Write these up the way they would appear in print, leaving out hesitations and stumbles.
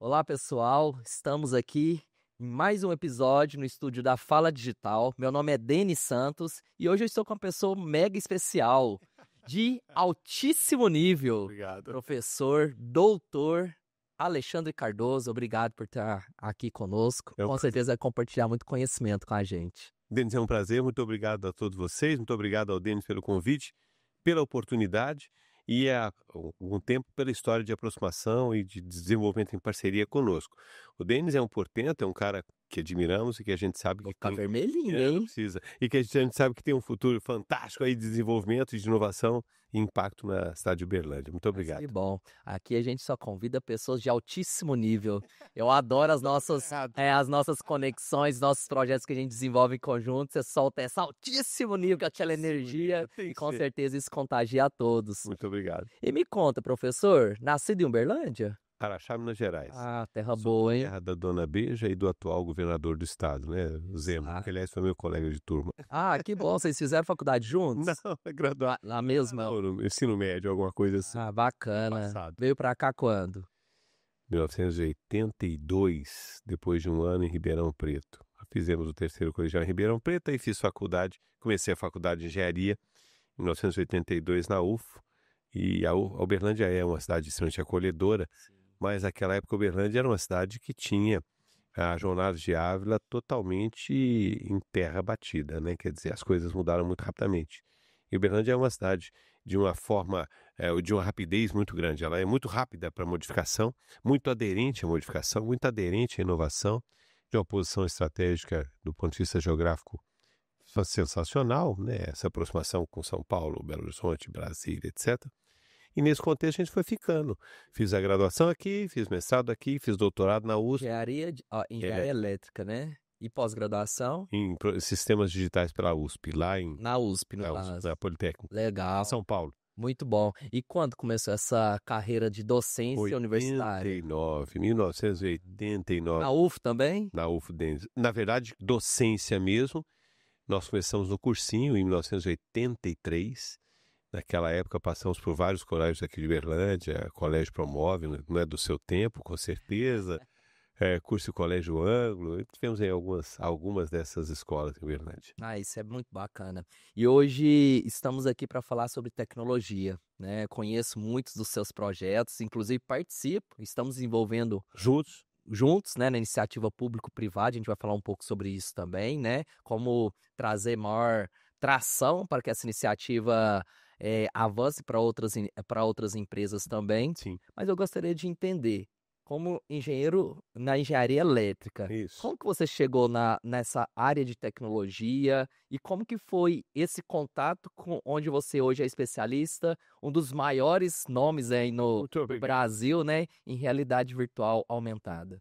Olá, pessoal. Estamos aqui em mais um episódio no estúdio da Fala Digital. Meu nome é Denis Santos e hoje eu estou com uma pessoa mega especial, de altíssimo nível, Obrigado. professor, doutor Alexandre Cardoso. Obrigado por estar aqui conosco. É um Com prazer. certeza vai compartilhar muito conhecimento com a gente. Denis, é um prazer. Muito obrigado a todos vocês. Muito obrigado ao Denis pelo convite, pela oportunidade e há algum tempo pela história de aproximação e de desenvolvimento em parceria conosco. O Denis é um portento, é um cara que admiramos e que a gente sabe Vou que ficar tem. vermelhinho, Não hein? precisa. E que a gente sabe que tem um futuro fantástico aí de desenvolvimento, de inovação e impacto na cidade de Uberlândia. Muito Mas que obrigado. bom. Aqui a gente só convida pessoas de altíssimo nível. Eu adoro as nossas conexões, nossos projetos que a gente desenvolve em conjunto. Você solta essa altíssimo nível, que é aquela energia, Tem e que com ser. certeza isso contagia a todos. Muito obrigado. E me conta, professor, nascido em Uberlândia? Araxá, Minas Gerais. Ah, terra Sou da boa, hein? terra da Dona Beija e do atual governador do estado, né, o Zema, Ah, que aliás foi meu colega de turma. que bom. Vocês fizeram faculdade Não, juntos? é graduado. Na mesma? Não, no ensino médio, alguma coisa assim. Ah, bacana. Passado. Veio pra cá quando? 1982, depois de um ano em Ribeirão Preto. Fizemos o terceiro colegial em Ribeirão Preto, aí fiz faculdade, comecei a faculdade de engenharia em 1982 na UFO, e a Uberlândia é uma cidade extremamente acolhedora, mas naquela época Uberlândia era uma cidade que tinha a Jornada de Ávila totalmente em terra batida, né? Quer dizer, as coisas mudaram muito rapidamente. E Uberlândia é uma cidade de uma forma, de uma rapidez muito grande. Ela é muito rápida para modificação, muito aderente à modificação, muito aderente à inovação, de uma posição estratégica do ponto de vista geográfico sensacional, né? Essa aproximação com São Paulo, Belo Horizonte, Brasília, etc. E nesse contexto a gente foi ficando. Fiz a graduação aqui, fiz mestrado aqui, fiz doutorado na USP, Engenharia elétrica, né? E pós-graduação? em sistemas digitais pela USP, Na USP, no na USP, caso. na Politécnica, em Legal, São Paulo. muito bom. E quando começou essa carreira de docência universitária? 89, 1989, Na UF também? na UFDENS. Na verdade, docência mesmo. Nós começamos no cursinho em 1983. Naquela época passamos por vários colégios aqui de Uberlândia, Colégio Promove, não é do seu tempo, com certeza. Curso Colégio Ângulo, tivemos aí algumas dessas escolas em Uberlândia. Ah, isso é muito bacana. E hoje estamos aqui para falar sobre tecnologia, né? Conheço muitos dos seus projetos, inclusive participo, estamos desenvolvendo Juntos, juntos, né, na iniciativa público-privada. A gente vai falar um pouco sobre isso também, né? Como trazer maior tração para que essa iniciativa avance para outras empresas também. sim, Mas eu gostaria de entender, como engenheiro na engenharia elétrica, isso. como que você chegou nessa área de tecnologia e como que foi esse contato com onde você hoje é especialista, um dos maiores nomes aí Muito no obrigado. Brasil, né, em realidade virtual aumentada?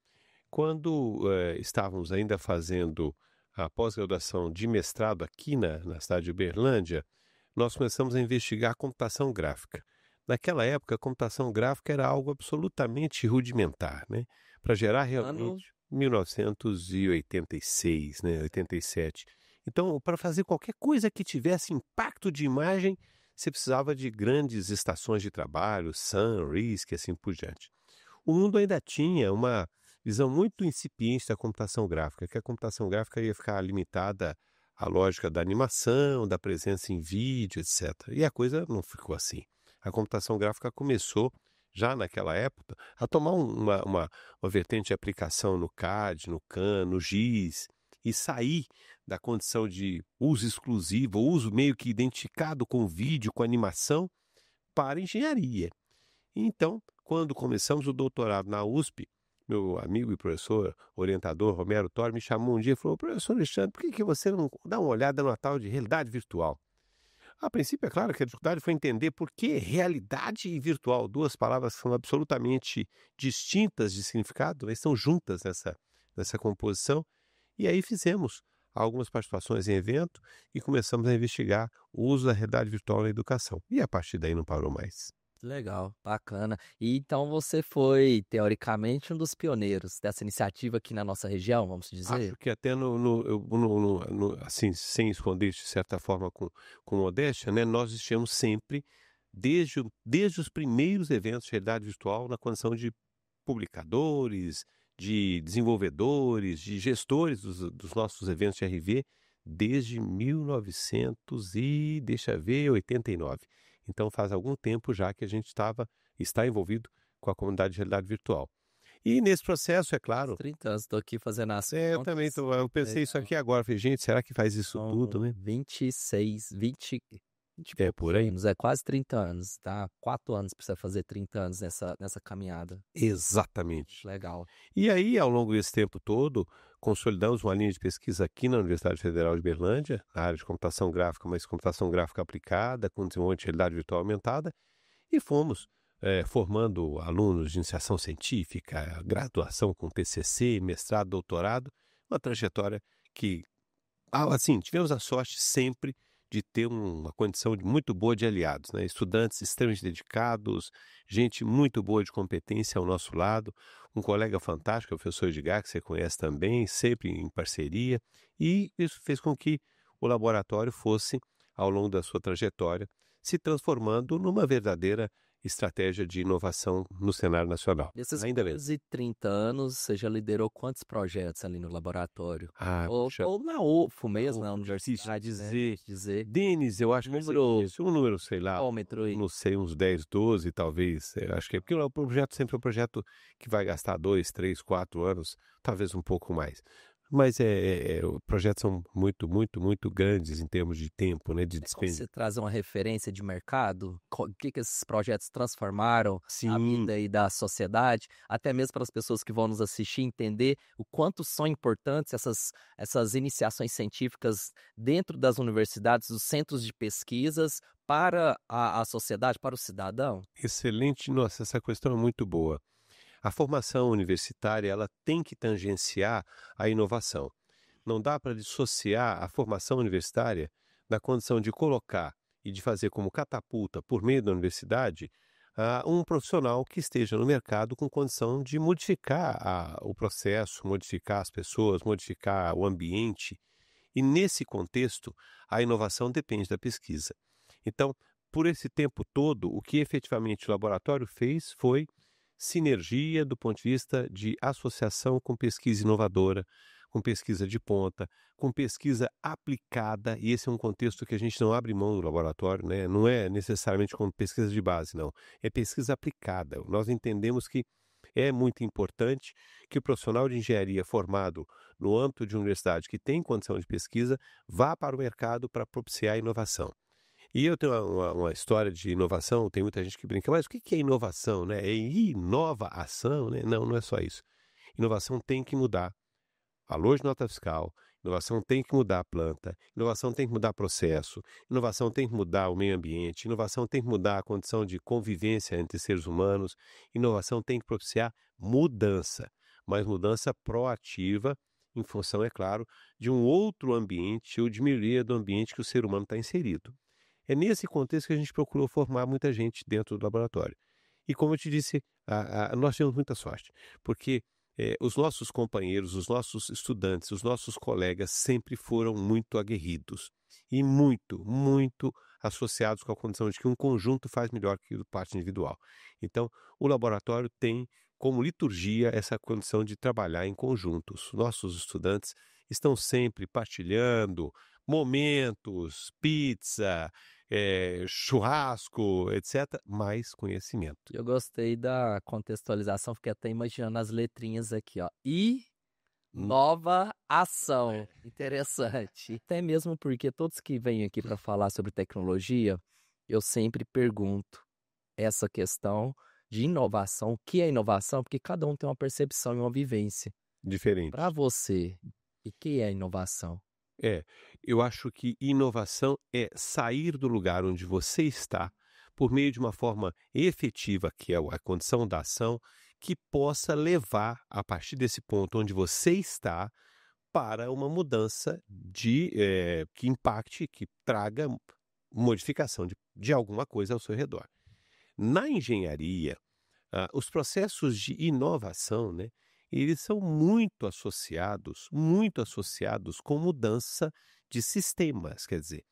Quando estávamos ainda fazendo a pós-graduação de mestrado aqui na cidade de Uberlândia, nós começamos a investigar a computação gráfica. Naquela época, a computação gráfica era algo absolutamente rudimentar, né? Para gerar Ano, realmente 1986, né? 87. Então, para fazer qualquer coisa que tivesse impacto de imagem, você precisava de grandes estações de trabalho, Sun, RISC e assim por diante. O mundo ainda tinha uma visão muito incipiente da computação gráfica, que a computação gráfica ia ficar limitada à lógica da animação, da presença em vídeo, etc. E a coisa não ficou assim. A computação gráfica começou, já naquela época, a tomar uma vertente de aplicação no CAD, no CAM, no GIS, e sair da condição de uso exclusivo, uso meio que identificado com vídeo, com animação, para engenharia. Então, quando começamos o doutorado na USP, meu amigo e professor, orientador Romero Torre, me chamou um dia e falou: professor Alexandre, por que você não dá uma olhada no tal de realidade virtual? A princípio, é claro que a dificuldade foi entender por que realidade e virtual, duas palavras que são absolutamente distintas de significado, mas estão juntas nessa composição. E aí fizemos algumas participações em evento e começamos a investigar o uso da realidade virtual na educação. E a partir daí não parou mais. legal, bacana. E então você foi, teoricamente, um dos pioneiros dessa iniciativa aqui na nossa região, vamos Acho dizer? que até assim, sem esconder de certa forma com modéstia, né, nós estivemos sempre, desde os primeiros eventos de realidade virtual, na condição de publicadores, de desenvolvedores, de gestores dos nossos eventos de RV desde 1989. Então faz algum tempo já que a gente está envolvido com a comunidade de realidade virtual. E nesse processo, é claro, 30 anos, estou aqui fazendo as eu também eu pensei isso aqui agora, falei, gente, será que faz isso tudo, né? 26, 20 e É poucos por aí. anos, é quase 30 anos, tá? 4 anos para você fazer 30 anos nessa caminhada. Exatamente. Legal. E aí, ao longo desse tempo todo, consolidamos uma linha de pesquisa aqui na Universidade Federal de Berlândia, na área de computação gráfica, mas computação gráfica aplicada, com desenvolvimento de realidade virtual aumentada, e fomos formando alunos de iniciação científica, graduação com TCC, mestrado, doutorado, uma trajetória que, assim, tivemos a sorte sempre de ter uma condição muito boa de aliados, né? Estudantes extremamente dedicados, gente muito boa de competência ao nosso lado, um colega fantástico, o professor Edgar, que você conhece também, sempre em parceria, e isso fez com que o laboratório fosse, ao longo da sua trajetória, se transformando numa verdadeira estratégia de inovação no cenário nacional. Nesses Ainda bem. quase 30 anos, você já liderou quantos projetos ali no laboratório? Puxa, Ou na UFO mesmo, na difícil universidade, dizer. Denis, eu acho que um número, sei lá, Quilômetro aí. não sei, uns 10, 12 talvez, acho que é porque o projeto sempre é um projeto que vai gastar 2, 3, 4 anos, talvez um pouco mais. Mas os projetos são muito, muito, muito grandes em termos de tempo, né, de Como dispêndio. você traz uma referência de mercado? O que esses projetos transformaram a Sim, vida aí da sociedade? Até mesmo para as pessoas que vão nos assistir entender o quanto são importantes essas iniciações científicas dentro das universidades, dos centros de pesquisas, para a sociedade, para o cidadão? excelente. Nossa, essa questão é muito boa. A formação universitária, ela tem que tangenciar a inovação. Não dá para dissociar a formação universitária da condição de colocar e de fazer como catapulta, por meio da universidade, um profissional que esteja no mercado com condição de modificar o processo, modificar as pessoas, modificar o ambiente. E nesse contexto, a inovação depende da pesquisa. Então, por esse tempo todo, o que efetivamente o laboratório fez foi sinergia do ponto de vista de associação com pesquisa inovadora, com pesquisa de ponta, com pesquisa aplicada, e esse é um contexto que a gente não abre mão do laboratório, né? Não é necessariamente como pesquisa de base, não. É pesquisa aplicada. Nós entendemos que é muito importante que o profissional de engenharia formado no âmbito de universidade que tem condição de pesquisa vá para o mercado para propiciar a inovação. E eu tenho uma história de inovação, tem muita gente que brinca, mas o que é inovação, né? É inovação, né? Não, não é só isso. Inovação tem que mudar valor de nota fiscal, inovação tem que mudar a planta, inovação tem que mudar processo, inovação tem que mudar o meio ambiente, inovação tem que mudar a condição de convivência entre seres humanos, inovação tem que propiciar mudança, mas mudança proativa em função, é claro, de um outro ambiente ou de melhoria do ambiente que o ser humano está inserido. É nesse contexto que a gente procurou formar muita gente dentro do laboratório. E como eu te disse, nós tivemos muita sorte, porque os nossos companheiros, os nossos estudantes, os nossos colegas sempre foram muito aguerridos e muito, muito associados com a condição de que um conjunto faz melhor que a parte individual. Então, o laboratório tem como liturgia essa condição de trabalhar em conjunto. Os nossos estudantes estão sempre partilhando momentos, pizza, churrasco, etc., mais conhecimento. Eu gostei da contextualização, fiquei até imaginando as letrinhas aqui, ó. Hum. Nova ação. Interessante. Até mesmo porque todos que vêm aqui para falar sobre tecnologia, eu sempre pergunto essa questão de inovação. O que é inovação? Porque cada um tem uma percepção e uma vivência. Diferente. Para você, o que é inovação? Eu acho que inovação é sair do lugar onde você está por meio de uma forma efetiva, que é a condição da ação, que possa levar, a partir desse ponto onde você está, para uma mudança que impacte, que traga modificação de alguma coisa ao seu redor. Na engenharia, os processos de inovação, né, eles são muito associados com mudança de sistemas. Quer dizer,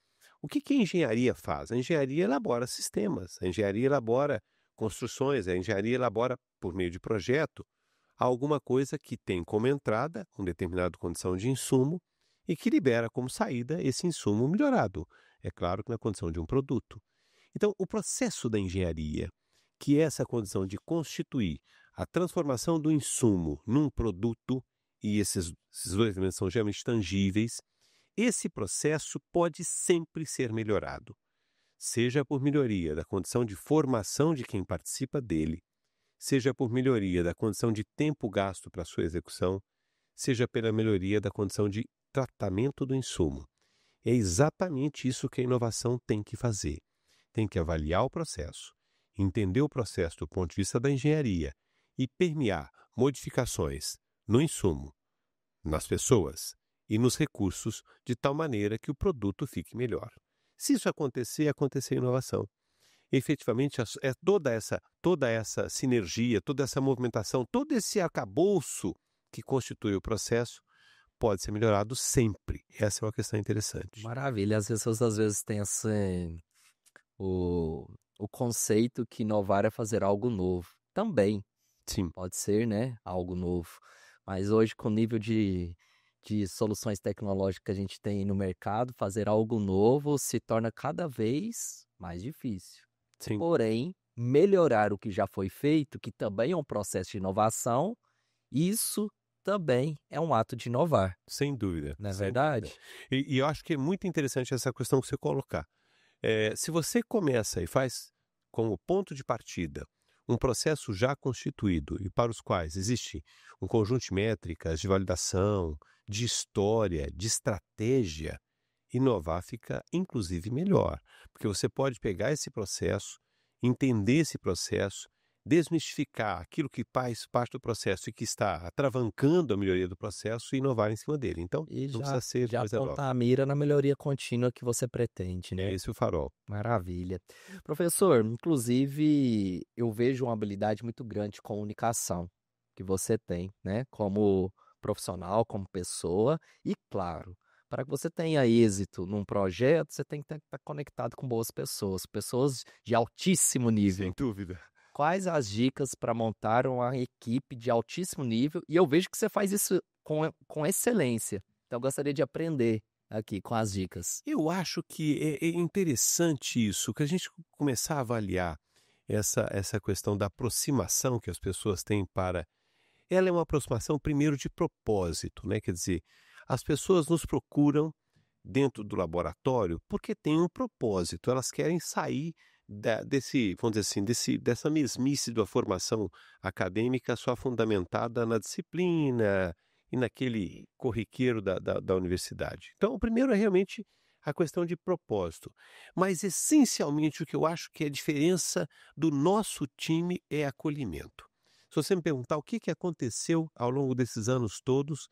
o que a engenharia faz? A engenharia elabora sistemas, a engenharia elabora construções, a engenharia elabora, por meio de projeto, alguma coisa que tem como entrada uma determinada condição de insumo e que libera como saída esse insumo melhorado. É claro que na condição de um produto. Então, o processo da engenharia, que é essa condição de constituir a transformação do insumo num produto, e esses dois elementos são geralmente tangíveis, esse processo pode sempre ser melhorado, seja por melhoria da condição de formação de quem participa dele, seja por melhoria da condição de tempo gasto para sua execução, seja pela melhoria da condição de tratamento do insumo. É exatamente isso que a inovação tem que fazer. Tem que avaliar o processo, entender o processo do ponto de vista da engenharia e permear modificações no insumo, nas pessoas e nos recursos de tal maneira que o produto fique melhor. Se isso acontecer inovação. Efetivamente, é toda essa sinergia, toda essa movimentação, todo esse arcabouço que constitui o processo pode ser melhorado sempre. Essa é uma questão interessante. Maravilha. As pessoas às vezes têm o conceito que inovar é fazer algo novo. Também Sim. pode ser, né? Algo novo. Mas hoje, com o nível de soluções tecnológicas que a gente tem no mercado, fazer algo novo se torna cada vez mais difícil. Sim. Porém, melhorar o que já foi feito, que também é um processo de inovação, isso também é um ato de inovar. Sem dúvida. Não é sem verdade? dúvida. E eu acho que é muito interessante essa questão que você colocar. Se você começa e faz como ponto de partida um processo já constituído e para os quais existe um conjunto de métricas, de validação, de história, de estratégia, inovar fica inclusive melhor, porque você pode pegar esse processo, entender esse processo, desmistificar aquilo que faz parte do processo e que está atravancando a melhoria do processo e inovar em cima dele. Então, E não precisa ser já coisa nova. apontar a mira na melhoria contínua que você pretende, É né? esse o farol. Maravilha. Professor, inclusive, eu vejo uma habilidade muito grande de comunicação que você tem, né? Como profissional, como pessoa. E, claro, para que você tenha êxito num projeto, você tem que estar conectado com boas pessoas, pessoas de altíssimo nível. Sem dúvida. Quais as dicas para montar uma equipe de altíssimo nível? E eu vejo que você faz isso com excelência. Então, eu gostaria de aprender aqui com as dicas. Eu acho que é interessante isso, que a gente começar a avaliar essa questão da aproximação que as pessoas têm para... Ela é uma aproximação, primeiro, de propósito, né? Quer dizer, as pessoas nos procuram dentro do laboratório porque tem um propósito, elas querem sair vamos dizer assim, dessa mesmice da formação acadêmica só fundamentada na disciplina e naquele corriqueiro da universidade. Então, o primeiro é realmente a questão de propósito. Mas, essencialmente, o que eu acho que é a diferença do nosso time é acolhimento. Se você me perguntar o que aconteceu ao longo desses anos todos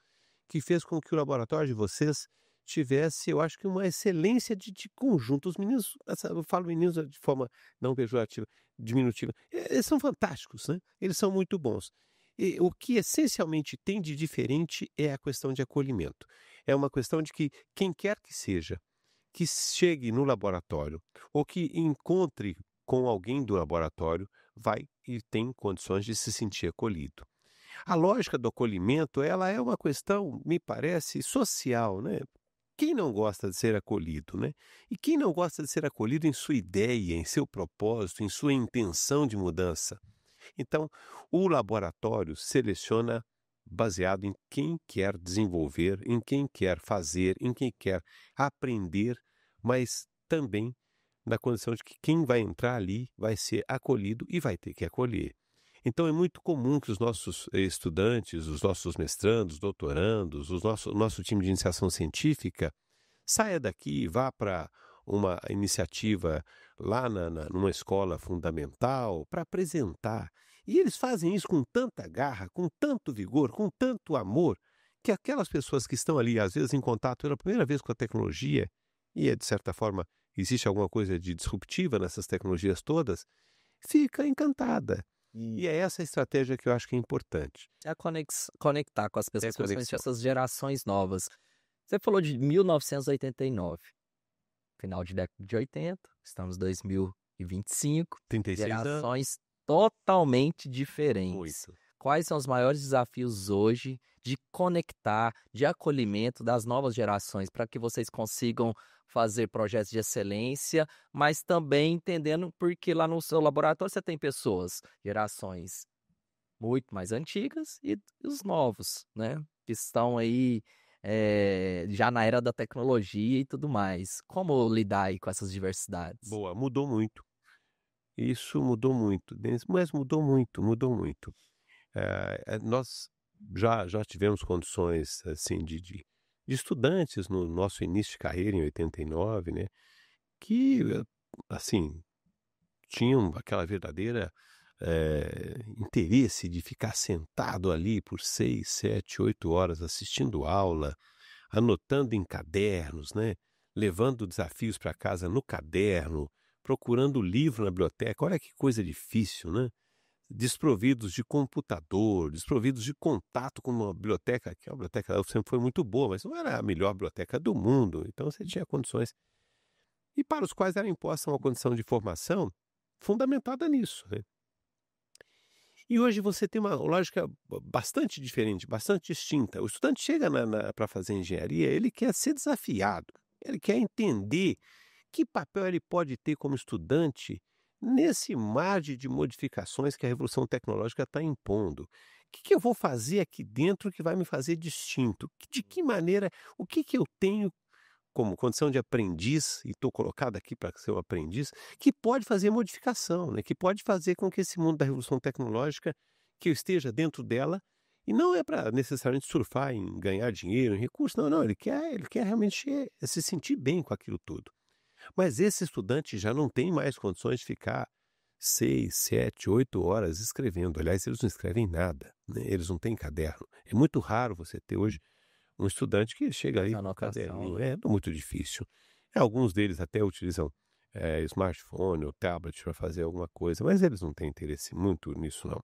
que fez com que o laboratório de vocês tivesse, eu acho que uma excelência de conjunto. Os meninos, eu falo meninos de forma não pejorativa, diminutiva, eles são fantásticos, né? Eles são muito bons. E o que essencialmente tem de diferente é a questão de acolhimento. É uma questão de que quem quer que seja, que chegue no laboratório ou que encontre com alguém do laboratório, vai e tem condições de se sentir acolhido. A lógica do acolhimento, ela é uma questão, me parece, social, né? Quem não gosta de ser acolhido, né? E quem não gosta de ser acolhido em sua ideia, em seu propósito, em sua intenção de mudança? Então, o laboratório seleciona baseado em quem quer desenvolver, em quem quer fazer, em quem quer aprender, mas também na condição de que quem vai entrar ali vai ser acolhido e vai ter que acolher. Então, é muito comum que os nossos estudantes, os nossos mestrandos, doutorandos, o nosso time de iniciação científica saia daqui e vá para uma iniciativa lá numa escola fundamental para apresentar. E eles fazem isso com tanta garra, com tanto vigor, com tanto amor, que aquelas pessoas que estão ali, às vezes, em contato pela primeira vez com a tecnologia, e de certa forma existe alguma coisa de disruptiva nessas tecnologias todas, fica encantada. E é essa a estratégia que eu acho que é importante. É conectar com as pessoas, conexão. principalmente essas gerações novas. Você falou de 1989, final de década de 80, estamos em 2025, 36 anos. gerações totalmente diferentes. Muito. Quais são os maiores desafios hoje de conectar, de acolhimento das novas gerações, para que vocês consigam fazer projetos de excelência, mas também entendendo porque lá no seu laboratório você tem pessoas, gerações muito mais antigas e os novos, né, que estão aí, já na era da tecnologia e tudo mais. Como lidar aí com essas diversidades? Boa, mudou muito. Isso mudou muito, mas mudou muito, mudou muito. Nós já tivemos condições, assim, de estudantes no nosso início de carreira em 89, né, que, assim, tinham aquela verdadeira, interesse de ficar sentado ali por 6, 7, 8 horas assistindo aula, anotando em cadernos, né, levando desafios para casa no caderno, procurando livro na biblioteca. Olha que coisa difícil, né? Desprovidos de computador, desprovidos de contato com uma biblioteca, que a biblioteca sempre foi muito boa, mas não era a melhor biblioteca do mundo, então você tinha condições. E para os quais era imposta uma condição de formação fundamentada nisso, né? E hoje você tem uma lógica bastante diferente, bastante distinta. O estudante chega para fazer engenharia, ele quer ser desafiado, ele quer entender que papel ele pode ter como estudante nesse mar de modificações que a revolução tecnológica está impondo? O que eu vou fazer aqui dentro que vai me fazer distinto? De que maneira, o que eu tenho como condição de aprendiz, e estou colocado aqui para ser um aprendiz, que pode fazer modificação, né? Que pode fazer com que esse mundo da revolução tecnológica, que eu esteja dentro dela, e não é para necessariamente surfar em ganhar dinheiro, em recursos, não, ele quer realmente se sentir bem com aquilo tudo. Mas esse estudante já não tem mais condições de ficar 6, 7, 8 horas escrevendo. Aliás, eles não escrevem nada, né? Eles não têm caderno. É muito raro você ter hoje um estudante que chega ali A com um anotação, caderninho. né? É muito difícil. Alguns deles até utilizam smartphone ou tablet para fazer alguma coisa, mas eles não têm interesse muito nisso, não.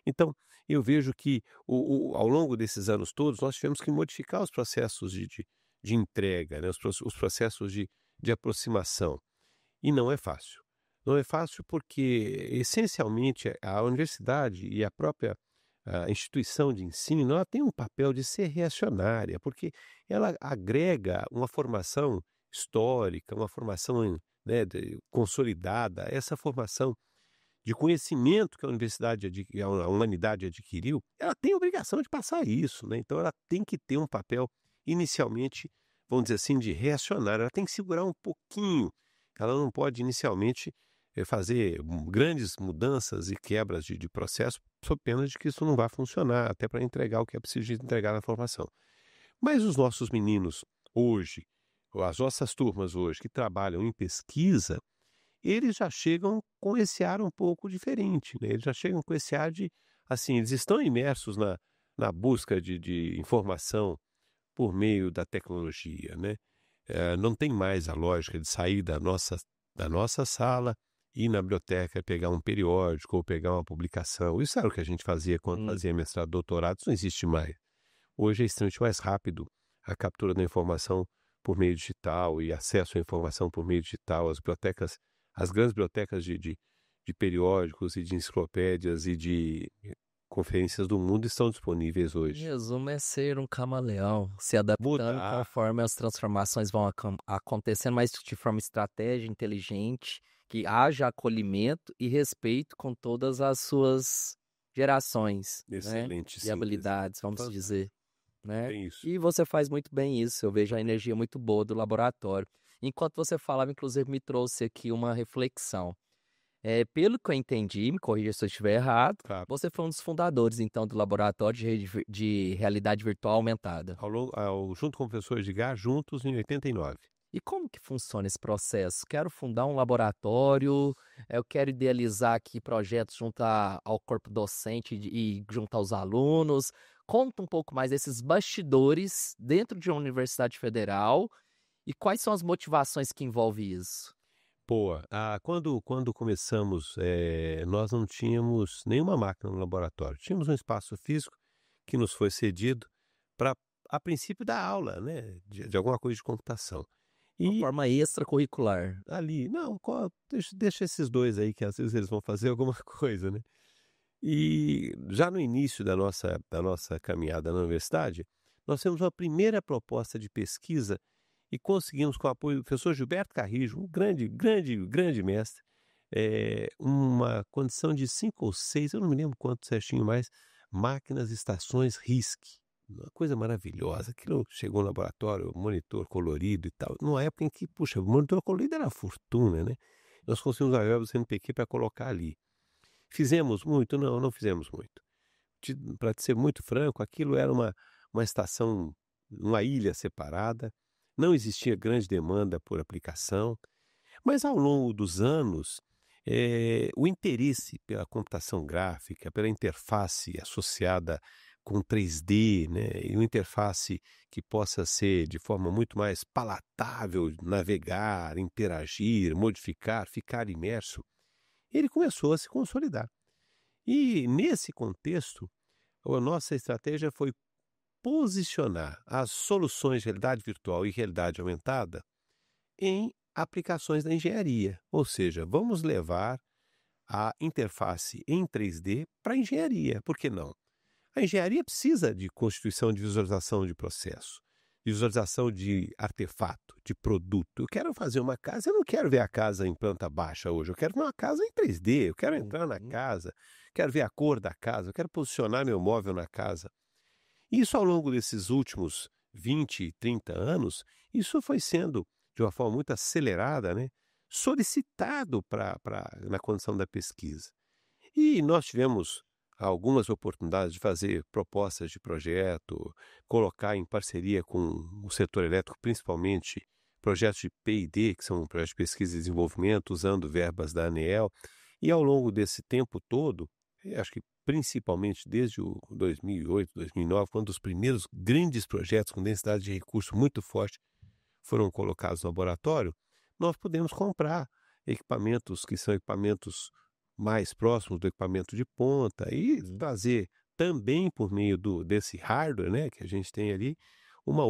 Então, eu vejo que ao longo desses anos todos, nós tivemos que modificar os processos de entrega, né? Os processos de aproximação. E não é fácil. Não é fácil porque, essencialmente, a universidade e a própria instituição de ensino, ela tem um papel de ser reacionária, porque ela agrega uma formação histórica, uma formação, né, consolidada, essa formação de conhecimento que a universidade, a humanidade adquiriu, ela tem a obrigação de passar isso, né? Então ela tem que ter um papel inicialmente, vamos dizer assim, de reacionário. Ela tem que segurar um pouquinho. Ela não pode inicialmente fazer grandes mudanças e quebras de processo, sob pena de que isso não vai funcionar, até para entregar o que é preciso de entregar na formação. Mas os nossos meninos hoje, ou as nossas turmas hoje que trabalham em pesquisa, eles já chegam com esse ar um pouco diferente, né? Eles já chegam com esse ar de, assim, eles estão imersos na busca de informação por meio da tecnologia, né? Não tem mais a lógica de sair da nossa sala, ir na biblioteca, pegar um periódico ou pegar uma publicação. Isso era o que a gente fazia quando Hum. fazia mestrado, doutorado, isso não existe mais. Hoje é extremamente mais rápido a captura da informação por meio digital e acesso à informação por meio digital. As grandes bibliotecas de periódicos e de enciclopédias e de conferências do mundo estão disponíveis Em hoje. resumo, é ser um camaleão, se adaptando Mudar, conforme as transformações vão acontecendo, mas de forma estratégica, inteligente, que haja acolhimento e respeito com todas as suas gerações, né, excelente e síntese. habilidades, vamos Fantástico, dizer, né. tem isso. E você faz muito bem isso, eu vejo a energia muito boa do laboratório. Enquanto você falava, inclusive me trouxe aqui uma reflexão. Pelo que eu entendi, me corrija se eu estiver errado, Claro. você foi um dos fundadores, então, do laboratório de realidade virtual aumentada. Junto com o professor Edgar, juntos em 89. E como que funciona esse processo? Quero fundar um laboratório, eu quero idealizar aqui projetos junto ao corpo docente e junto aos alunos. Conta um pouco mais desses bastidores dentro de uma universidade federal e quais são as motivações que envolvem isso? Boa. Quando começamos, nós não tínhamos nenhuma máquina no laboratório. Tínhamos um espaço físico que nos foi cedido para, a princípio, dar aula, né, de alguma coisa de computação. Uma E forma extracurricular. ali, não, deixa esses dois aí que às vezes eles vão fazer alguma coisa, né. E já no início da nossa caminhada na universidade, nós temos uma primeira proposta de pesquisa e conseguimos, com o apoio do professor Gilberto Carrijo, um grande, grande, grande mestre, uma condição de 5 ou 6, eu não me lembro quanto certinho mais, máquinas estações RISC. Uma coisa maravilhosa. Aquilo chegou no laboratório, monitor colorido e tal. Numa época em que, puxa, o monitor colorido era uma fortuna, né? Nós conseguimos a verba do CNPq para colocar ali. Fizemos muito? Não, não fizemos muito. Para ser muito franco, aquilo era uma estação, uma ilha separada, não existia grande demanda por aplicação, mas ao longo dos anos, o interesse pela computação gráfica, pela interface associada com 3D, né, e uma interface que possa ser de forma muito mais palatável, navegar, interagir, modificar, ficar imerso, ele começou a se consolidar. E nesse contexto, a nossa estratégia foi posicionar as soluções de realidade virtual e realidade aumentada em aplicações da engenharia. Ou seja, vamos levar a interface em 3D para a engenharia. Por que não? A engenharia precisa de constituição de visualização de processo, visualização de artefato, de produto. Eu quero fazer uma casa, eu não quero ver a casa em planta baixa hoje, eu quero ver uma casa em 3D, eu quero entrar na Uhum. casa, quero ver a cor da casa, eu quero posicionar meu móvel na casa. Isso ao longo desses últimos 20, 30 anos, isso foi sendo, de uma forma muito acelerada, né, solicitado na condição da pesquisa. E nós tivemos algumas oportunidades de fazer propostas de projeto, colocar em parceria com o setor elétrico, principalmente projetos de P&D, que são projetos de pesquisa e desenvolvimento, usando verbas da ANEEL. E ao longo desse tempo todo, acho que principalmente desde o 2008, 2009, quando os primeiros grandes projetos com densidade de recurso muito forte foram colocados no laboratório, nós podemos comprar equipamentos que são equipamentos mais próximos do equipamento de ponta e Uhum. trazer também por meio desse hardware, né, que a gente tem ali, uma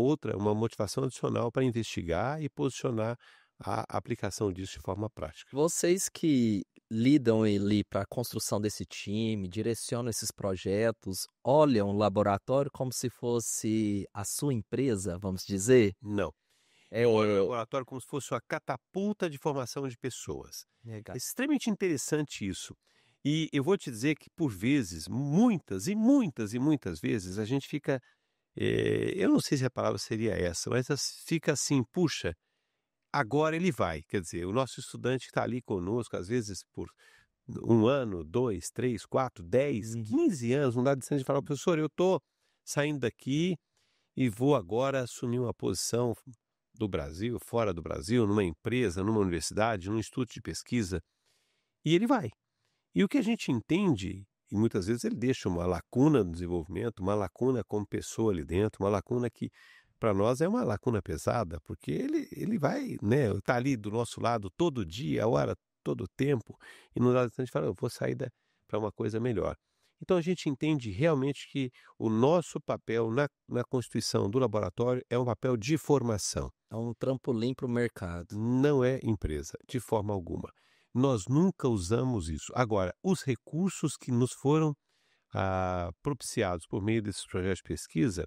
motivação adicional para investigar e posicionar a aplicação disso de forma prática. Vocês que lidam ali para a construção desse time, direcionam esses projetos, olham o laboratório como se fosse a sua empresa, vamos dizer? Não. É Eu olho o o laboratório como se fosse uma catapulta de formação de pessoas. É Legal. extremamente interessante isso. E eu vou te dizer que, por vezes, muitas e muitas e muitas vezes, a gente fica, eu não sei se a palavra seria essa, mas fica assim, puxa, agora ele vai. Quer dizer, o nosso estudante está ali conosco, às vezes por 1 ano, 2, 3, 4, 10, Uhum. 15 anos, não dá de falar, professor, eu estou saindo daqui e vou agora assumir uma posição do Brasil, fora do Brasil, numa empresa, numa universidade, num instituto de pesquisa, e ele vai. E o que a gente entende, e muitas vezes ele deixa uma lacuna no desenvolvimento, uma lacuna como pessoa ali dentro, uma lacuna que para nós é uma lacuna pesada, porque ele vai, né, tá ali do nosso lado todo dia, a hora, todo o tempo, e no dado instante fala, eu vou sair para uma coisa melhor. Então a gente entende realmente que o nosso papel na constituição do laboratório é um papel de formação. É um trampolim para o mercado. Não é empresa, de forma alguma. Nós nunca usamos isso. Agora, os recursos que nos foram propiciados por meio desses projetos de pesquisa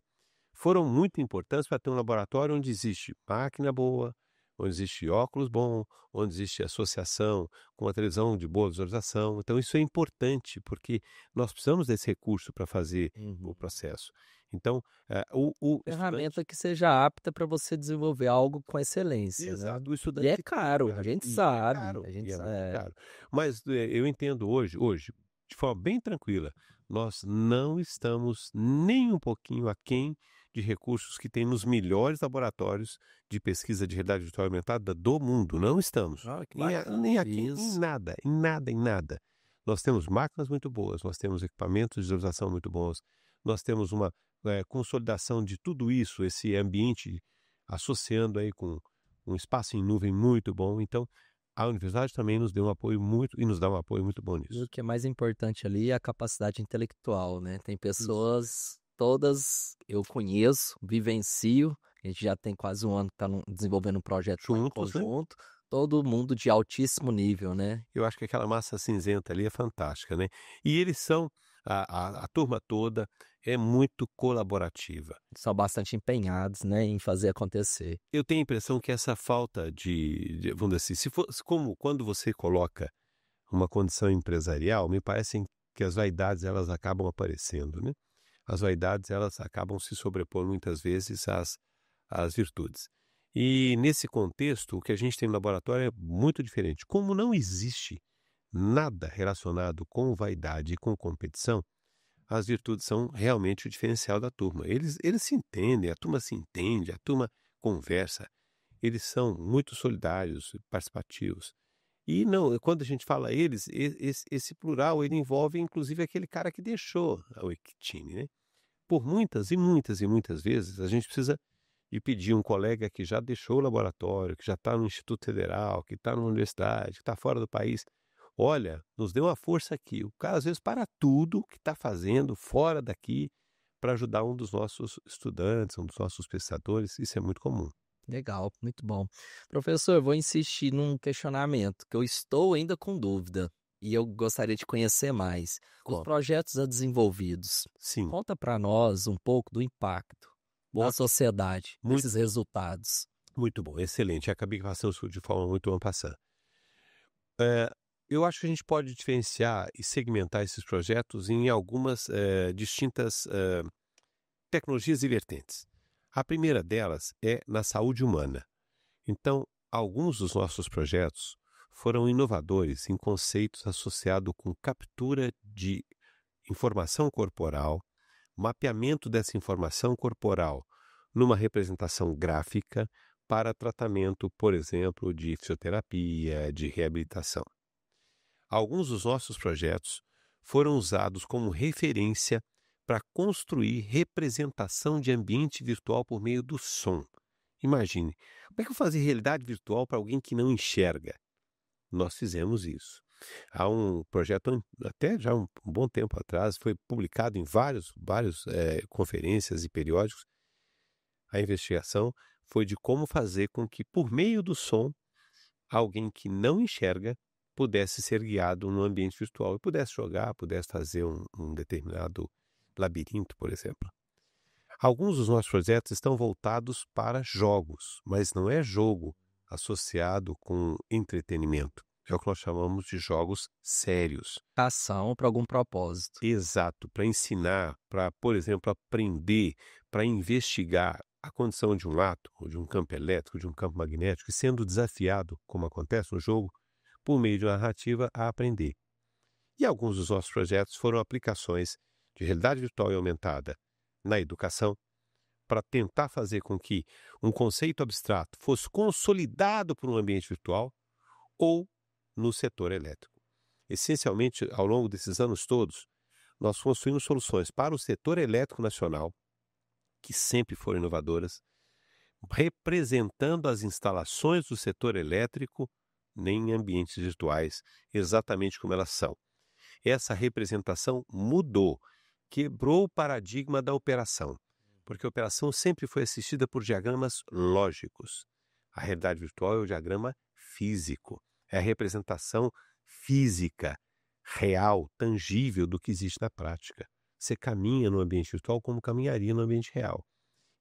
foram muito importantes para ter um laboratório onde existe máquina boa, onde existe óculos bom, onde existe associação com uma televisão de boa visualização. Então, isso é importante, porque nós precisamos desse recurso para fazer o Uhum. processo. Então, o estudante. Ferramenta que seja apta para você desenvolver algo com excelência, né. Exato, o E é estudante caro, a gente e é sabe, caro, a gente e é sa muito é. caro. Mas, eu entendo hoje, de forma bem tranquila, nós não estamos nem um pouquinho aquém de recursos que tem nos melhores laboratórios de pesquisa de realidade virtual aumentada do mundo, não estamos. Ah, que Nem bacana aquém em isso. nada, em nada, em nada. Nós temos máquinas muito boas, nós temos equipamentos de visualização muito bons, nós temos uma, consolidação de tudo isso, esse ambiente associando aí com um espaço em nuvem muito bom. Então, a universidade também nos deu um apoio muito e nos dá um apoio muito bom E o nisso. que é mais importante ali é a capacidade intelectual, né. Tem Isso. pessoas, todas eu conheço, vivencio, A gente já tem quase um ano que está desenvolvendo um projeto lá em Juntos, né? conjunto, todo mundo de altíssimo nível, né? Eu acho que aquela massa cinzenta ali é fantástica, né? E eles são, a turma toda é muito colaborativa. São bastante empenhados, né, em fazer acontecer. Eu tenho a impressão que essa falta vamos dizer assim, se fosse como quando você coloca uma condição empresarial, me parece que as vaidades elas acabam aparecendo, né? As vaidades elas acabam se sobrepondo muitas vezes às virtudes. E nesse contexto, o que a gente tem no laboratório é muito diferente. Como não existe nada relacionado com vaidade e com competição, as virtudes são realmente o diferencial da turma. Eles se entendem, a turma se entende, a turma conversa, eles são muito solidários, participativos. E não, quando a gente fala eles, esse plural ele envolve inclusive aquele cara que deixou o time, né? Por muitas e muitas e muitas vezes a gente precisa de pedir um colega que já deixou o laboratório, que já está no Instituto Federal, que está numa universidade, que está fora do país. Olha, nos dê uma força aqui. O cara às vezes para tudo que está fazendo fora daqui para ajudar um dos nossos estudantes, um dos nossos pesquisadores. Isso é muito comum. Legal, muito bom. Professor, eu vou insistir num questionamento que eu estou ainda com dúvida e eu gostaria de conhecer mais. Os Conta. projetos já desenvolvidos, Sim, conta para nós um pouco do impacto na ah, sociedade muito, desses resultados. muito bom, excelente. Acabei passando isso de forma muito en passant. É, eu acho que a gente pode diferenciar e segmentar esses projetos em algumas distintas tecnologias e vertentes. A primeira delas é na saúde humana. Então, alguns dos nossos projetos foram inovadores em conceitos associados com captura de informação corporal, mapeamento dessa informação corporal numa representação gráfica para tratamento, por exemplo, de fisioterapia, de reabilitação. Alguns dos nossos projetos foram usados como referência para construir representação de ambiente virtual por meio do som. Imagine, como é que eu fazia realidade virtual para alguém que não enxerga? Nós fizemos isso. Há um projeto, até já um bom tempo atrás, foi publicado em várias conferências e periódicos. A investigação foi de como fazer com que, por meio do som, alguém que não enxerga pudesse ser guiado no ambiente virtual e pudesse jogar, pudesse fazer um determinado labirinto, por exemplo. Alguns dos nossos projetos estão voltados para jogos, mas não é jogo associado com entretenimento. É o que nós chamamos de jogos sérios. Ação para algum propósito. Exato, para ensinar, para, por exemplo, aprender, para investigar a condição de um átomo, ou de um campo elétrico, de um campo magnético, e sendo desafiado, como acontece no jogo, por meio de uma narrativa, a aprender. E alguns dos nossos projetos foram aplicações de realidade virtual e aumentada na educação, para tentar fazer com que um conceito abstrato fosse consolidado por um ambiente virtual ou no setor elétrico. Essencialmente, ao longo desses anos todos, nós construímos soluções para o setor elétrico nacional, que sempre foram inovadoras, representando as instalações do setor elétrico em ambientes virtuais, exatamente como elas são. Essa representação mudou, quebrou o paradigma da operação, porque a operação sempre foi assistida por diagramas lógicos. A realidade virtual é o diagrama físico, é a representação física, real, tangível do que existe na prática. Você caminha no ambiente virtual como caminharia no ambiente real.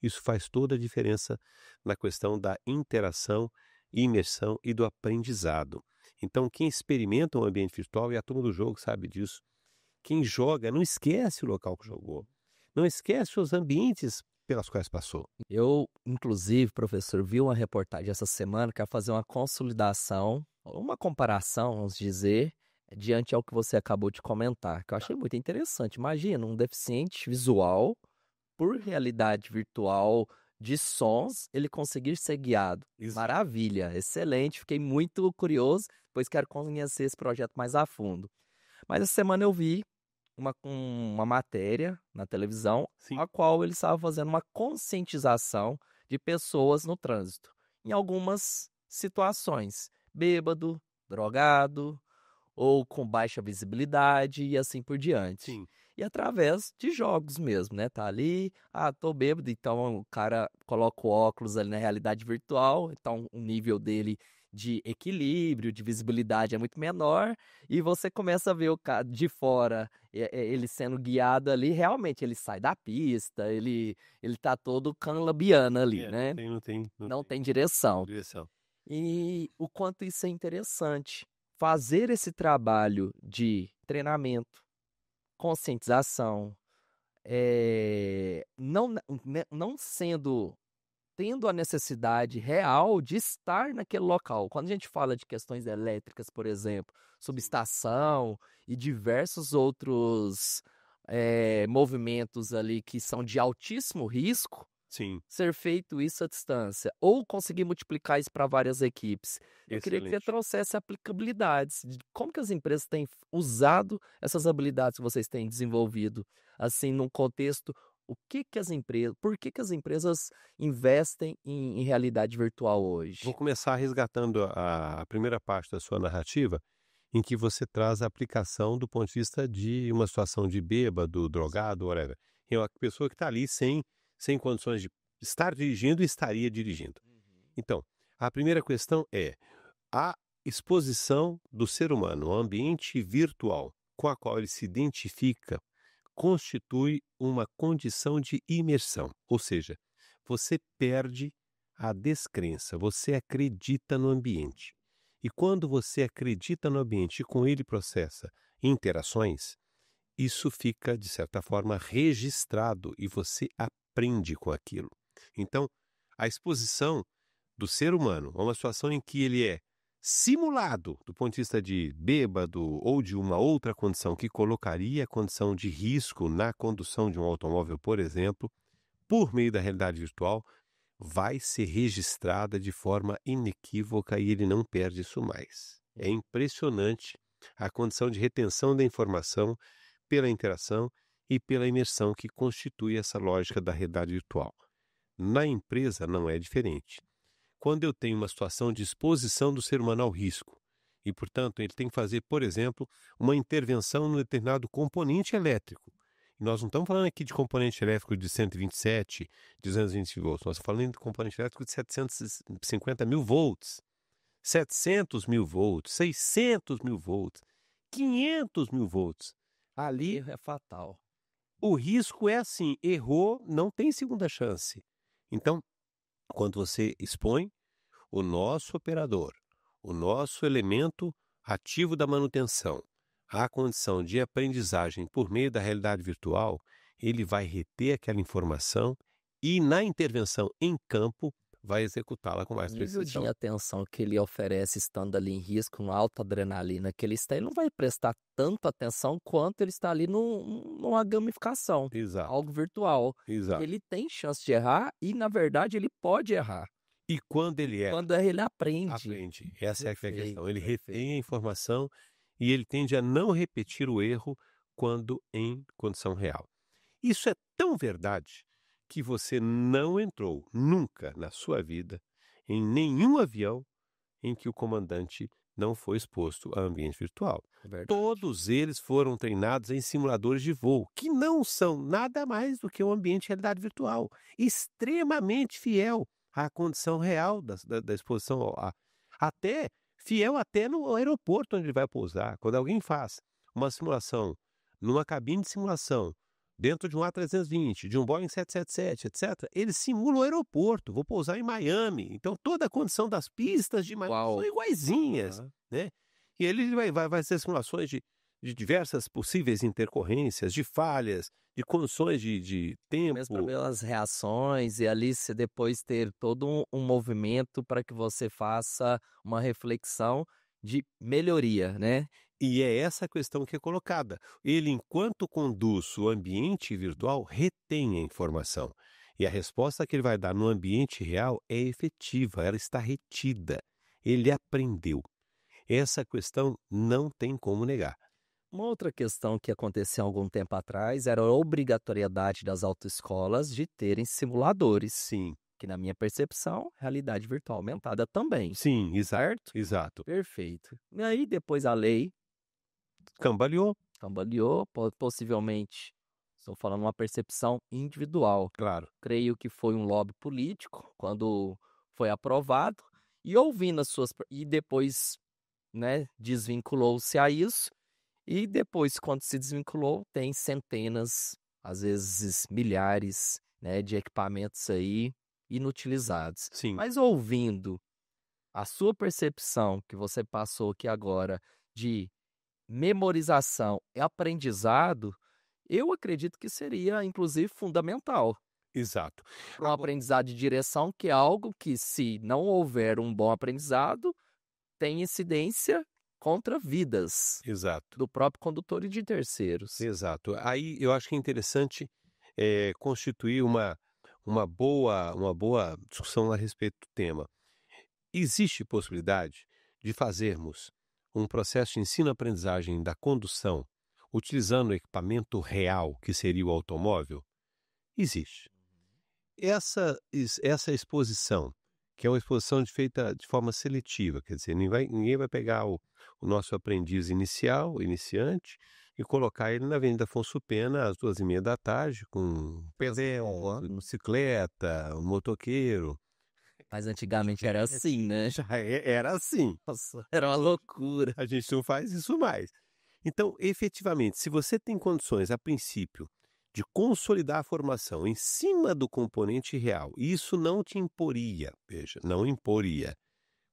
Isso faz toda a diferença na questão da interação, imersão e do aprendizado. Então, quem experimenta um ambiente virtual, e a turma do jogo sabe disso, quem joga não esquece o local que jogou, não esquece os ambientes pelas quais passou. Eu, inclusive, professor, vi uma reportagem essa semana que vai fazer uma consolidação, uma comparação, vamos dizer, diante ao que você acabou de comentar, que eu achei muito interessante. Imagina um deficiente visual, por realidade virtual de sons, ele conseguir ser guiado. Isso. Maravilha, excelente, fiquei muito curioso, pois quero conhecer esse projeto mais a fundo. Mas essa semana eu vi uma matéria na televisão, Sim. a qual ele estava fazendo uma conscientização de pessoas no trânsito, em algumas situações, bêbado, drogado ou com baixa visibilidade e assim por diante. Sim. e através de jogos mesmo, né? Tá ali, tô bêbado, então o cara coloca o óculos ali na realidade virtual, então o nível dele de equilíbrio, de visibilidade é muito menor, e você começa a ver o cara de fora, ele sendo guiado ali, realmente ele sai da pista, ele tá todo canlabiano ali, Não né? tem, não tem, não Não tem tem direção. direção. E o quanto isso é interessante. Fazer esse trabalho de treinamento, conscientização, não, não sendo, tendo a necessidade real de estar naquele local. Quando a gente fala de questões elétricas, por exemplo, Sim. subestação e diversos outros movimentos ali que são de altíssimo risco, Sim, ser feito isso à distância, ou conseguir multiplicar isso para várias equipes. Eu queria que você excelente. trouxesse aplicabilidades, de como que as empresas têm usado essas habilidades que vocês têm desenvolvido, assim, num contexto, por que que as empresas investem em realidade virtual Vou hoje? começar resgatando a primeira parte da sua narrativa, em que você traz a aplicação do ponto de vista de uma situação de bêbado, drogado, whatever. É uma pessoa que está ali sem condições de estar dirigindo e estaria dirigindo. Uhum. Então, a primeira questão é a exposição do ser humano ao ambiente virtual com a qual ele se identifica constitui uma condição de imersão, ou seja, você perde a descrença, você acredita no ambiente. E quando você acredita no ambiente e com ele processa interações, isso fica, de certa forma, registrado e você aprende com aquilo. Então, a exposição do ser humano a uma situação em que ele é simulado do ponto de vista de bêbado ou de uma outra condição que colocaria a condição de risco na condução de um automóvel, por exemplo, por meio da realidade virtual, vai ser registrada de forma inequívoca e ele não perde isso mais. É impressionante a condição de retenção da informação pela interação e pela imersão que constitui essa lógica da realidade virtual. Na empresa não é diferente. Quando eu tenho uma situação de exposição do ser humano ao risco, e, portanto, ele tem que fazer, por exemplo, uma intervenção num determinado componente elétrico. E nós não estamos falando aqui de componente elétrico de 127, 220 volts, nós estamos falando de componente elétrico de 750 mil volts, 700 mil volts, 600 mil volts, 500 mil volts. O Ali, erro é fatal. o risco é assim, errou, não tem segunda chance. Então, quando você expõe o nosso operador, o nosso elemento ativo da manutenção, à condição de aprendizagem por meio da realidade virtual, ele vai reter aquela informação e, na intervenção em campo, vai executá-la com O mais nível de precisão. atenção que ele oferece estando ali em risco, uma alta adrenalina que ele está, ele não vai prestar tanta atenção quanto ele está ali numa gamificação, Exato, algo virtual, que exato. ele tem chance de errar e, na verdade, ele pode errar. E quando ele erra, Quando erra, ele aprende. aprende. Essa é a Perfeito, questão. Ele perfeito. retém a informação e ele tende a não repetir o erro quando em condição real. Isso é tão verdade que você não entrou nunca na sua vida em nenhum avião em que o comandante não foi exposto a ambiente virtual. É verdade. Todos eles foram treinados em simuladores de voo, que não são nada mais do que um ambiente de realidade virtual, extremamente fiel à condição real da exposição, até fiel até no aeroporto onde ele vai pousar. Quando alguém faz uma simulação numa cabine de simulação, dentro de um A320, de um Boeing 777, etc., ele simula o aeroporto. Vou pousar em Miami. Então, toda a condição das pistas de Miami são Uau. iguaizinhas, Aham. né? E ele vai fazer simulações de diversas possíveis intercorrências, de falhas, de condições de Mesmo para tempo. ver as reações e ali você depois ter todo um movimento para que você faça uma reflexão de melhoria, né? E é essa a questão que é colocada. Ele, enquanto conduz o ambiente virtual, retém a informação. E a resposta que ele vai dar no ambiente real é efetiva, ela está retida. Ele aprendeu. Essa questão não tem como negar. Uma outra questão que aconteceu há algum tempo atrás era a obrigatoriedade das autoescolas de terem simuladores, Sim, que na minha percepção, realidade virtual aumentada também, sim, exato, certo? exato. Perfeito. E aí depois a lei Cambaleou. Cambaleou, possivelmente, estou falando uma percepção individual. Claro. Creio que foi um lobby político quando foi aprovado e ouvindo as suas e depois, né, desvinculou-se a isso e depois quando se desvinculou tem centenas, às vezes milhares, né, de equipamentos aí inutilizados. Sim. Mas ouvindo a sua percepção que você passou aqui agora de memorização e aprendizado, eu acredito que seria inclusive fundamental Exato. para um aprendizado de direção, que é algo que, se não houver um bom aprendizado, tem incidência contra vidas Exato. do próprio condutor e de terceiros. Exato. Aí eu acho que é interessante constituir uma boa discussão a respeito do tema. Existe possibilidade de fazermos um processo de ensino-aprendizagem da condução utilizando o equipamento real, que seria o automóvel? Existe. Essa exposição, que é uma exposição feita de forma seletiva, quer dizer, ninguém vai pegar o nosso aprendiz iniciante, e colocar ele na Avenida Afonso Pena às 2h30 com um pedel, uma bicicleta, um motoqueiro. Mas antigamente era assim, né? Era assim. Nossa, era uma loucura. A gente não faz isso mais. Então, efetivamente, se você tem condições, a princípio, de consolidar a formação em cima do componente real, e isso não te imporia, veja, não imporia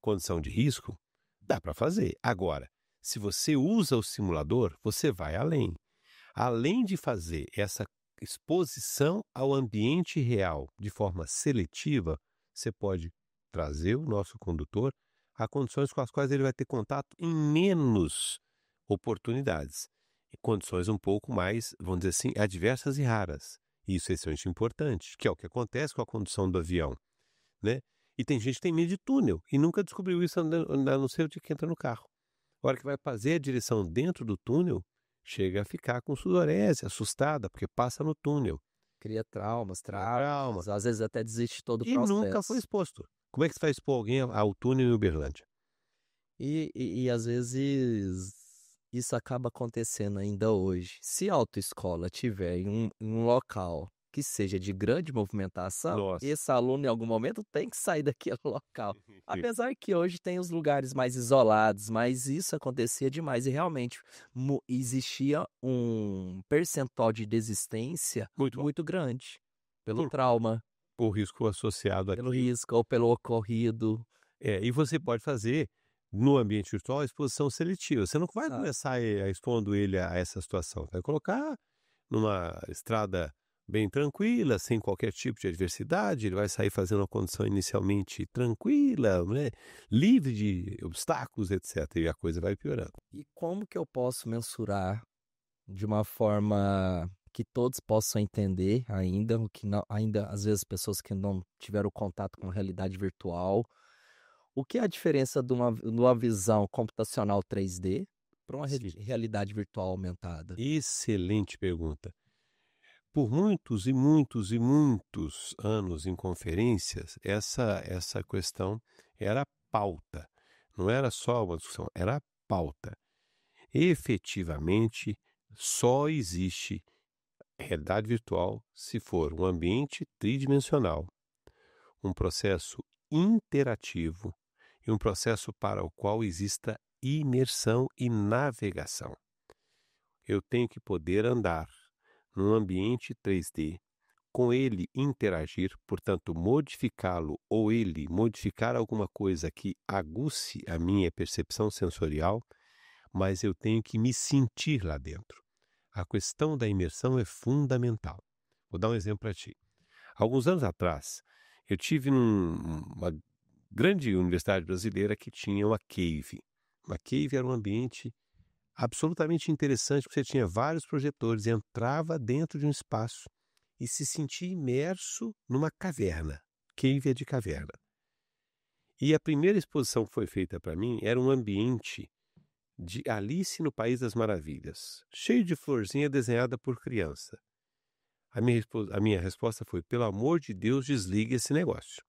condição de risco, dá para fazer. Agora, se você usa o simulador, você vai além. Além de fazer essa exposição ao ambiente real de forma seletiva, você pode trazer o nosso condutor a condições com as quais ele vai ter contato em menos oportunidades. E condições um pouco mais, vamos dizer assim, adversas e raras. Isso é extremamente importante, que é o que acontece com a condução do avião, né? E tem gente que tem medo de túnel e nunca descobriu isso a não ser o dia que entra no carro. A hora que vai fazer a direção dentro do túnel, chega a ficar com sudorese, assustada, porque passa no túnel. Cria traumas, Trauma. às vezes até desiste todo o E processo. nunca foi exposto. Como é que você vai expor alguém ao túnel em Uberlândia? E às vezes isso acaba acontecendo ainda hoje. Se a autoescola tiver em um local que seja de grande movimentação, Nossa. esse aluno em algum momento tem que sair daquele local. Apesar que hoje tem os lugares mais isolados, mas isso acontecia demais e realmente existia um percentual de desistência Muito muito grande. Pelo Por- trauma, O risco associado pelo aqui. risco ou pelo ocorrido. E você pode fazer, no ambiente virtual, a exposição seletiva. Você não vai Exato. começar expondo ele a essa situação. Vai colocar numa estrada bem tranquila, sem qualquer tipo de adversidade. Ele vai sair fazendo uma condição inicialmente tranquila, né? Livre de obstáculos, etc. E a coisa vai piorando. E como que eu posso mensurar de uma forma que todos possam entender ainda, o que não, ainda às vezes pessoas que não tiveram contato com a realidade virtual, o que é a diferença de uma visão computacional 3D para uma Sim. realidade virtual aumentada? Excelente pergunta. Por muitos e muitos e muitos anos em conferências, essa questão era pauta. Não era só uma discussão, era pauta. Efetivamente, só existe realidade virtual se for um ambiente tridimensional, um processo interativo e um processo para o qual exista imersão e navegação. Eu tenho que poder andar num ambiente 3D, com ele interagir, portanto, modificá-lo ou ele modificar alguma coisa que aguce a minha percepção sensorial, mas eu tenho que me sentir lá dentro. A questão da imersão é fundamental. Vou dar um exemplo para ti. Alguns anos atrás, eu tive uma grande universidade brasileira que tinha uma cave. Uma cave era um ambiente absolutamente interessante, porque você tinha vários projetores, entrava dentro de um espaço e se sentia imerso numa caverna. Cave é de caverna. E a primeira exposição que foi feita para mim era um ambiente de Alice no País das Maravilhas, cheio de florzinha desenhada por criança. A minha resposta foi: pelo amor de Deus, desligue esse negócio.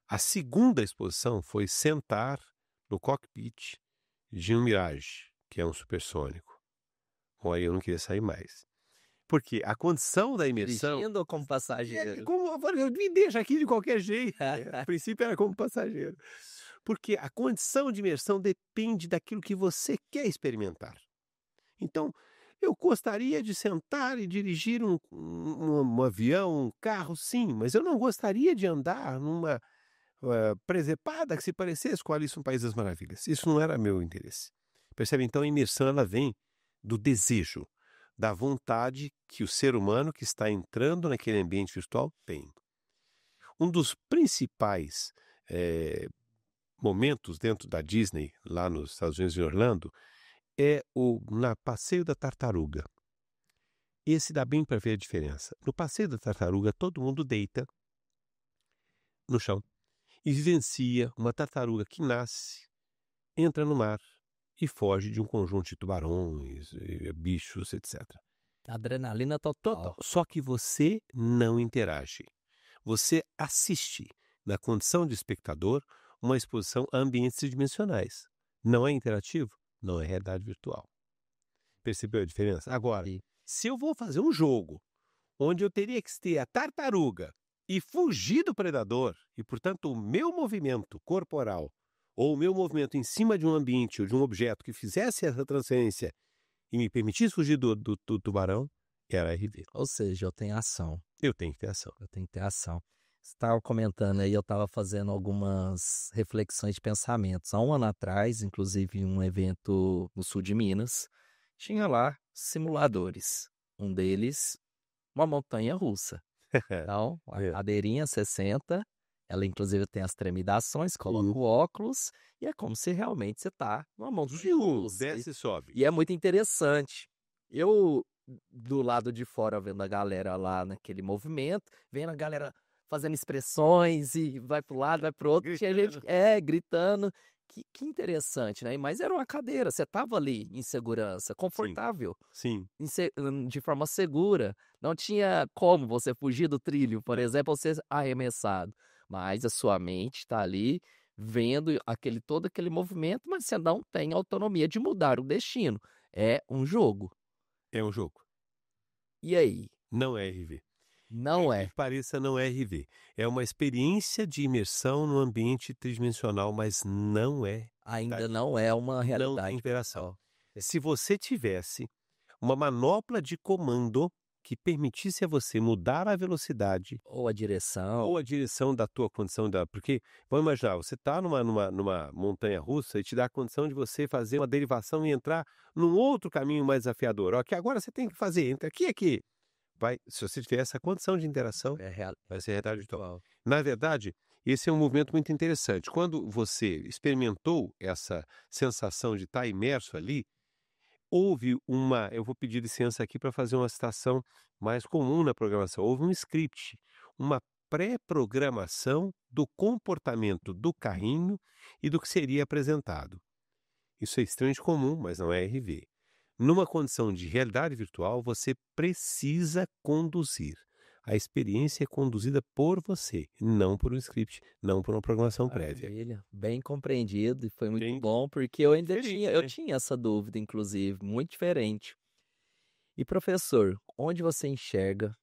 A segunda exposição foi sentar no cockpit de um Mirage, que é um supersônico. Bom, aí eu não queria sair mais. Porque a condição da imersão... Dirigindo ou como passageiro? Eu me deixa aqui de qualquer jeito. A princípio era como passageiro. Porque a condição de imersão depende daquilo que você quer experimentar. Então, eu gostaria de sentar e dirigir um avião, um carro, sim, mas eu não gostaria de andar numa presepada que se parecesse com Alice no País das Maravilhas. Isso não era meu interesse. Percebe? Então, a imersão ela vem do desejo, da vontade que o ser humano que está entrando naquele ambiente virtual tem. Um dos principais momentos dentro da Disney, lá nos Estados Unidos, em Orlando, é o Passeio da Tartaruga. Esse dá bem para ver a diferença. No Passeio da Tartaruga, todo mundo deita no chão e vivencia uma tartaruga que nasce, entra no mar e foge de um conjunto de tubarões, bichos, etc. Adrenalina total. Só que você não interage. Você assiste, na condição de espectador, uma exposição a ambientes tridimensionais. Não é interativo, não é realidade virtual. Percebeu a diferença? Agora, se eu vou fazer um jogo onde eu teria que ter a tartaruga e fugir do predador, e, portanto, o meu movimento corporal ou o meu movimento em cima de um ambiente ou de um objeto que fizesse essa transferência e me permitisse fugir do tubarão, era RV. Ou seja, eu tenho ação. Eu tenho que ter ação. Eu tenho que ter ação. Você estava comentando aí, eu estava fazendo algumas reflexões de pensamentos. Há um ano atrás, inclusive um evento no sul de Minas, tinha lá simuladores. Um deles, uma montanha-russa. Então, a cadeirinha 60, ela inclusive tem as tremidações, coloca o óculos, e é como se realmente você está numa montanha-russa. Desce e sobe. E é muito interessante. Eu, do lado de fora, vendo a galera lá naquele movimento, vendo a galera fazendo expressões e vai para um lado, vai para o outro, tinha gente gritando. Que interessante, né? Mas era uma cadeira, você estava ali em segurança, confortável. Sim. De forma segura. Não tinha como você fugir do trilho, por exemplo, ou ser arremessado. Mas a sua mente está ali vendo todo aquele movimento, mas você não tem autonomia de mudar o destino. É um jogo. É um jogo. E aí? Não é RV. Não é. Que pareça, não é RV. É uma experiência de imersão no ambiente tridimensional, mas não é. Ainda não é uma realidade. Não tem interação. Se você tivesse uma manopla de comando que permitisse a você mudar a velocidade ou a direção da tua condição porque vamos imaginar, você está numa montanha russa e te dá a condição de você fazer uma derivação e entrar num outro caminho mais desafiador. Ó, que agora você tem que fazer, entra aqui. Se você tiver essa condição de interação, vai ser realidade virtual. Na verdade, esse é um movimento muito interessante. Quando você experimentou essa sensação de estar imerso ali, houve eu vou pedir licença aqui para fazer uma citação mais comum na programação, houve um script, uma pré-programação do comportamento do carrinho e do que seria apresentado. Isso é extremamente comum, mas não é RV. Numa condição de realidade virtual, você precisa conduzir. A experiência é conduzida por você, não por um script, não por uma programação prévia. Bem compreendido e foi muito bom, porque eu ainda tinha essa dúvida, inclusive, muito diferente. E professor, onde você enxerga,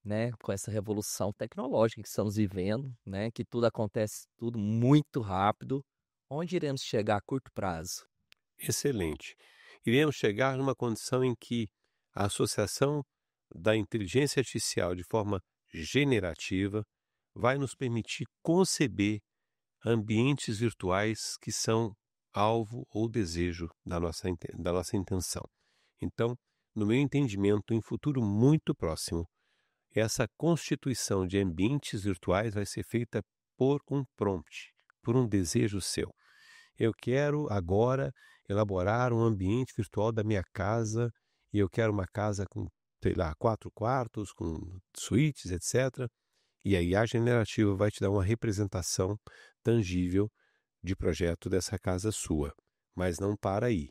né, com essa revolução tecnológica que estamos vivendo, né, que tudo acontece tudo muito rápido, onde iremos chegar a curto prazo? Excelente. Iremos chegar numa condição em que a associação da inteligência artificial de forma generativa vai nos permitir conceber ambientes virtuais que são alvo ou desejo da nossa intenção. Então, no meu entendimento, em futuro muito próximo, essa constituição de ambientes virtuais vai ser feita por um prompt, por um desejo seu. Eu quero agora elaborar um ambiente virtual da minha casa e eu quero uma casa com, 4 quartos, com suítes, etc. E a IA generativa vai te dar uma representação tangível de projeto dessa casa sua, mas não para aí.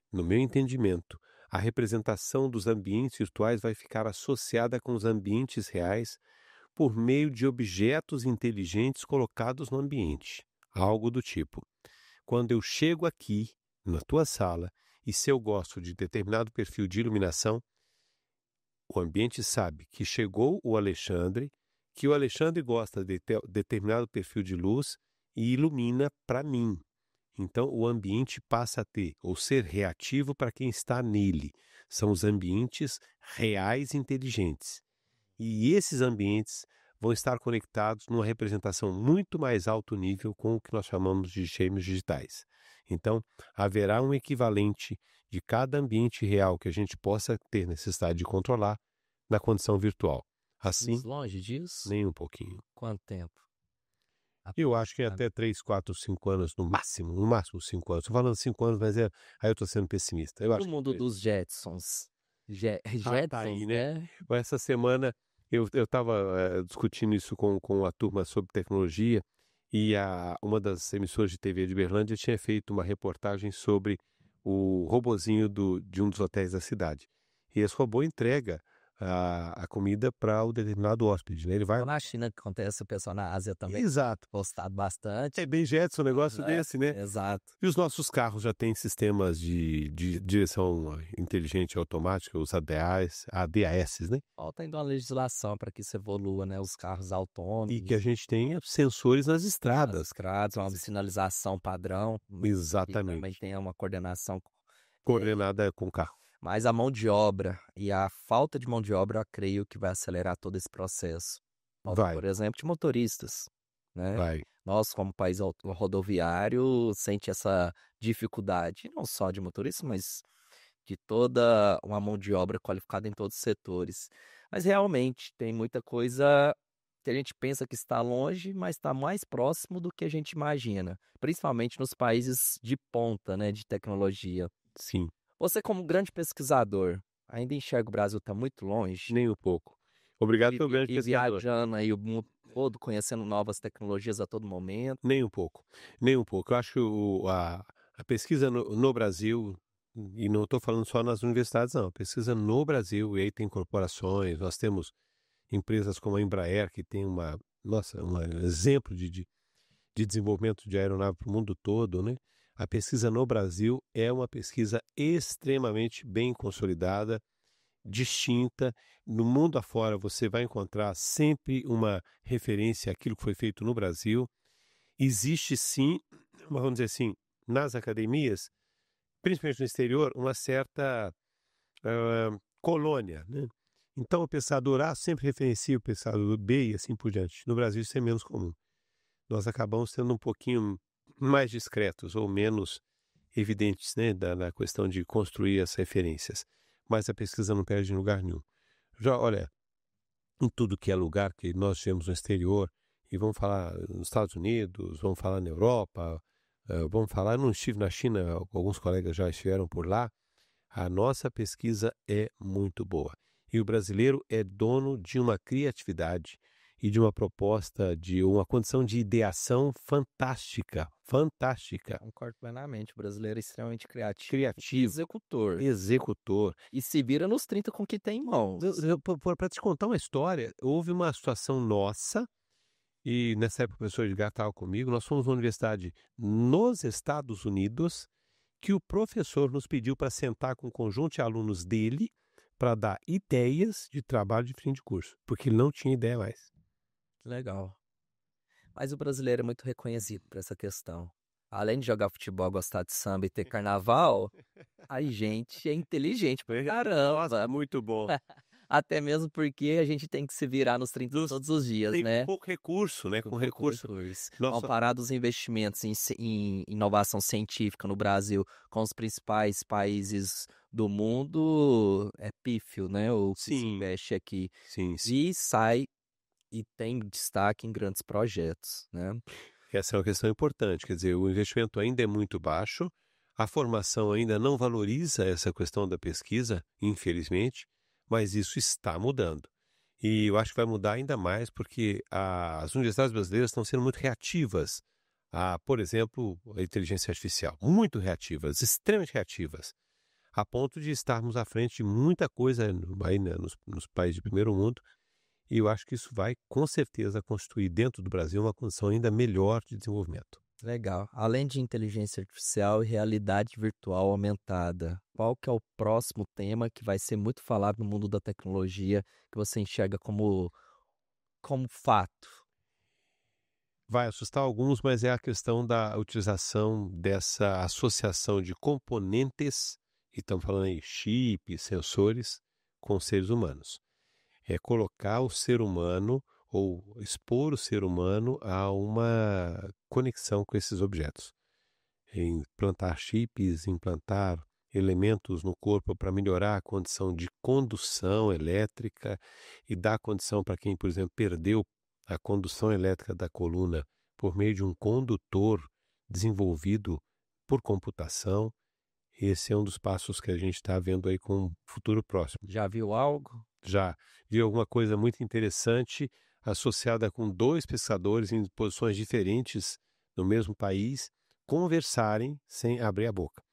No meu entendimento, a representação dos ambientes virtuais vai ficar associada com os ambientes reais por meio de objetos inteligentes colocados no ambiente, algo do tipo: quando eu chego aqui, na tua sala, E se eu gosto de determinado perfil de iluminação, o ambiente sabe que chegou o Alexandre, que o Alexandre gosta de determinado perfil de luz e ilumina para mim. Então, o ambiente passa a ter ou ser reativo para quem está nele. São os ambientes reais inteligentes. E esses ambientes vão estar conectados numa representação muito mais alto nível com o que nós chamamos de gêmeos digitais. Então, haverá um equivalente de cada ambiente real que a gente possa ter necessidade de controlar na condição virtual. Assim, Estamos longe disso? nem um pouquinho. Quanto tempo? Eu acho que até 3, 4, 5 anos no máximo 5 anos. Estou falando 5 anos, mas aí eu estou sendo pessimista. Eu No acho que mundo dos Jetsons. Jetsons, tá aí, né? né? Essa semana eu estava discutindo isso com a turma sobre tecnologia e uma das emissoras de TV de Berlândia tinha feito uma reportagem sobre o robozinho de um dos hotéis da cidade. E esse robô entrega a comida para o determinado hóspede, né? Ele vai... Só na China que acontece, o pessoal na Ásia também Exato. postado bastante. É bem Jetson um negócio desse, né? Exato. E os nossos carros já têm sistemas de direção inteligente automática, os ADAS, né? Falta ainda uma legislação para que isso evolua, né? Os carros autônomos. E que a gente tenha sensores nas estradas. Uma sinalização padrão. Exatamente. E também tenha uma coordenação. Coordenada com o carro. Mas a mão de obra e a falta de mão de obra, eu creio que vai acelerar todo esse processo. Vai. Por exemplo, de motoristas, né? Vai. Nós, como país rodoviário, sente essa dificuldade, não só de motoristas, mas de toda uma mão de obra qualificada em todos os setores. Mas realmente tem muita coisa que a gente pensa que está longe, mas está mais próximo do que a gente imagina, principalmente nos países de ponta, né, de tecnologia. Sim. Você, como grande pesquisador, ainda enxerga o Brasil está muito longe? Nem um pouco. Obrigado pelo grande pesquisador. Viajando aí o mundo todo, conhecendo novas tecnologias a todo momento? Nem um pouco. Nem um pouco. Eu acho que a pesquisa no Brasil, e não estou falando só nas universidades, não. A pesquisa no Brasil, e aí tem corporações, nós temos empresas como a Embraer, que tem um exemplo de desenvolvimento de aeronave para o mundo todo, né? A pesquisa no Brasil é uma pesquisa extremamente bem consolidada, distinta. No mundo afora você vai encontrar sempre uma referência àquilo que foi feito no Brasil. Existe sim, vamos dizer assim, nas academias, principalmente no exterior, uma certa colônia, né? Então o pensador A sempre referencia o pensador B e assim por diante. No Brasil isso é menos comum. Nós acabamos sendo um pouquinho mais discretos ou menos evidentes, né, na questão de construir as referências. Mas a pesquisa não perde em lugar nenhum. Já, olha, em tudo que é lugar que nós temos no exterior, e vamos falar nos Estados Unidos, vamos falar na Europa, vamos falar, não estive na China, alguns colegas já estiveram por lá, a nossa pesquisa é muito boa. E o brasileiro é dono de uma criatividade e de uma proposta, de uma condição de ideação fantástica. Concordo plenamente. O brasileiro é extremamente criativo. Executor. E se vira nos 30 com o que tem em mãos. Para te contar uma história, houve uma situação nossa, e nessa época o professor Edgar estava comigo, nós fomos numa universidade nos Estados Unidos, que o professor nos pediu para sentar com um conjunto de alunos dele para dar ideias de trabalho de fim de curso, porque ele não tinha ideia mais. Legal. Mas o brasileiro é muito reconhecido por essa questão. Além de jogar futebol, gostar de samba e ter carnaval, a gente é inteligente pra caramba. Nossa, muito bom. Até mesmo porque a gente tem que se virar nos 30 todos os dias, tem né? pouco recurso, né? Com recurso. Nossa. Comparado os investimentos em inovação científica no Brasil com os principais países do mundo, é pífio, né? O que se investe aqui. Sim. E sai e tem destaque em grandes projetos, né? Essa é uma questão importante, quer dizer, o investimento ainda é muito baixo, a formação ainda não valoriza essa questão da pesquisa, infelizmente, mas isso está mudando. E eu acho que vai mudar ainda mais porque as universidades brasileiras estão sendo muito reativas a, por exemplo, a inteligência artificial. Muito reativas, extremamente reativas, a ponto de estarmos à frente de muita coisa aí, né, nos países de primeiro mundo. E eu acho que isso vai, com certeza, constituir dentro do Brasil uma condição ainda melhor de desenvolvimento. Legal. Além de inteligência artificial e realidade virtual aumentada, qual que é o próximo tema que vai ser muito falado no mundo da tecnologia que você enxerga como fato? Vai assustar alguns, mas é a questão da utilização dessa associação de componentes, e estamos falando aí chips, sensores, com seres humanos. É colocar o ser humano ou expor o ser humano a uma conexão com esses objetos. Implantar chips, implantar elementos no corpo para melhorar a condição de condução elétrica e dar condição para quem, por exemplo, perdeu a condução elétrica da coluna por meio de um condutor desenvolvido por computação. Esse é um dos passos que a gente está vendo aí com o futuro próximo. Já viu algo? Já vi alguma coisa muito interessante associada com dois pesquisadores em posições diferentes no mesmo país conversarem sem abrir a boca.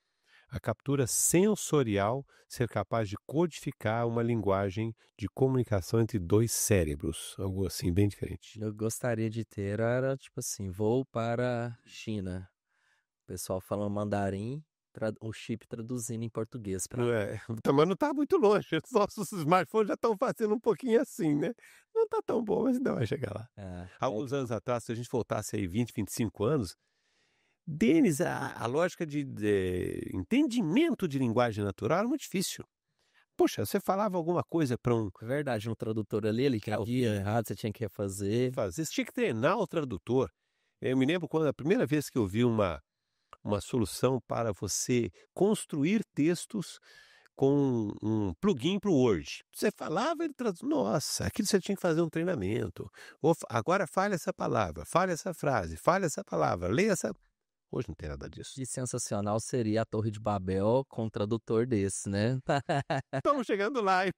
A captura sensorial ser capaz de codificar uma linguagem de comunicação entre dois cérebros, algo assim bem diferente. Eu gostaria de ter, era tipo assim, vou para China. O pessoal falando mandarim, o chip traduzindo em português para. Não é, mas não está muito longe. Os nossos smartphones já estão fazendo um pouquinho assim, né? Não está tão bom, mas ainda vai chegar lá. Alguns anos atrás, se a gente voltasse aí 20, 25 anos, Denis, a lógica de entendimento de linguagem natural era muito difícil. Poxa, você falava alguma coisa para um É verdade, no tradutor ali, ele queria errado, você tinha que refazer. fazer, você tinha que treinar o tradutor. Eu me lembro quando a primeira vez que eu vi uma solução para você construir textos com um plugin para o Word. Você falava, ele traduzia. Nossa, aquilo você tinha que fazer um treinamento. Agora fale essa palavra, fale essa frase, fale essa palavra, leia essa. Hoje não tem nada disso. E sensacional seria a Torre de Babel com um tradutor desse, né? Estamos chegando lá, hein?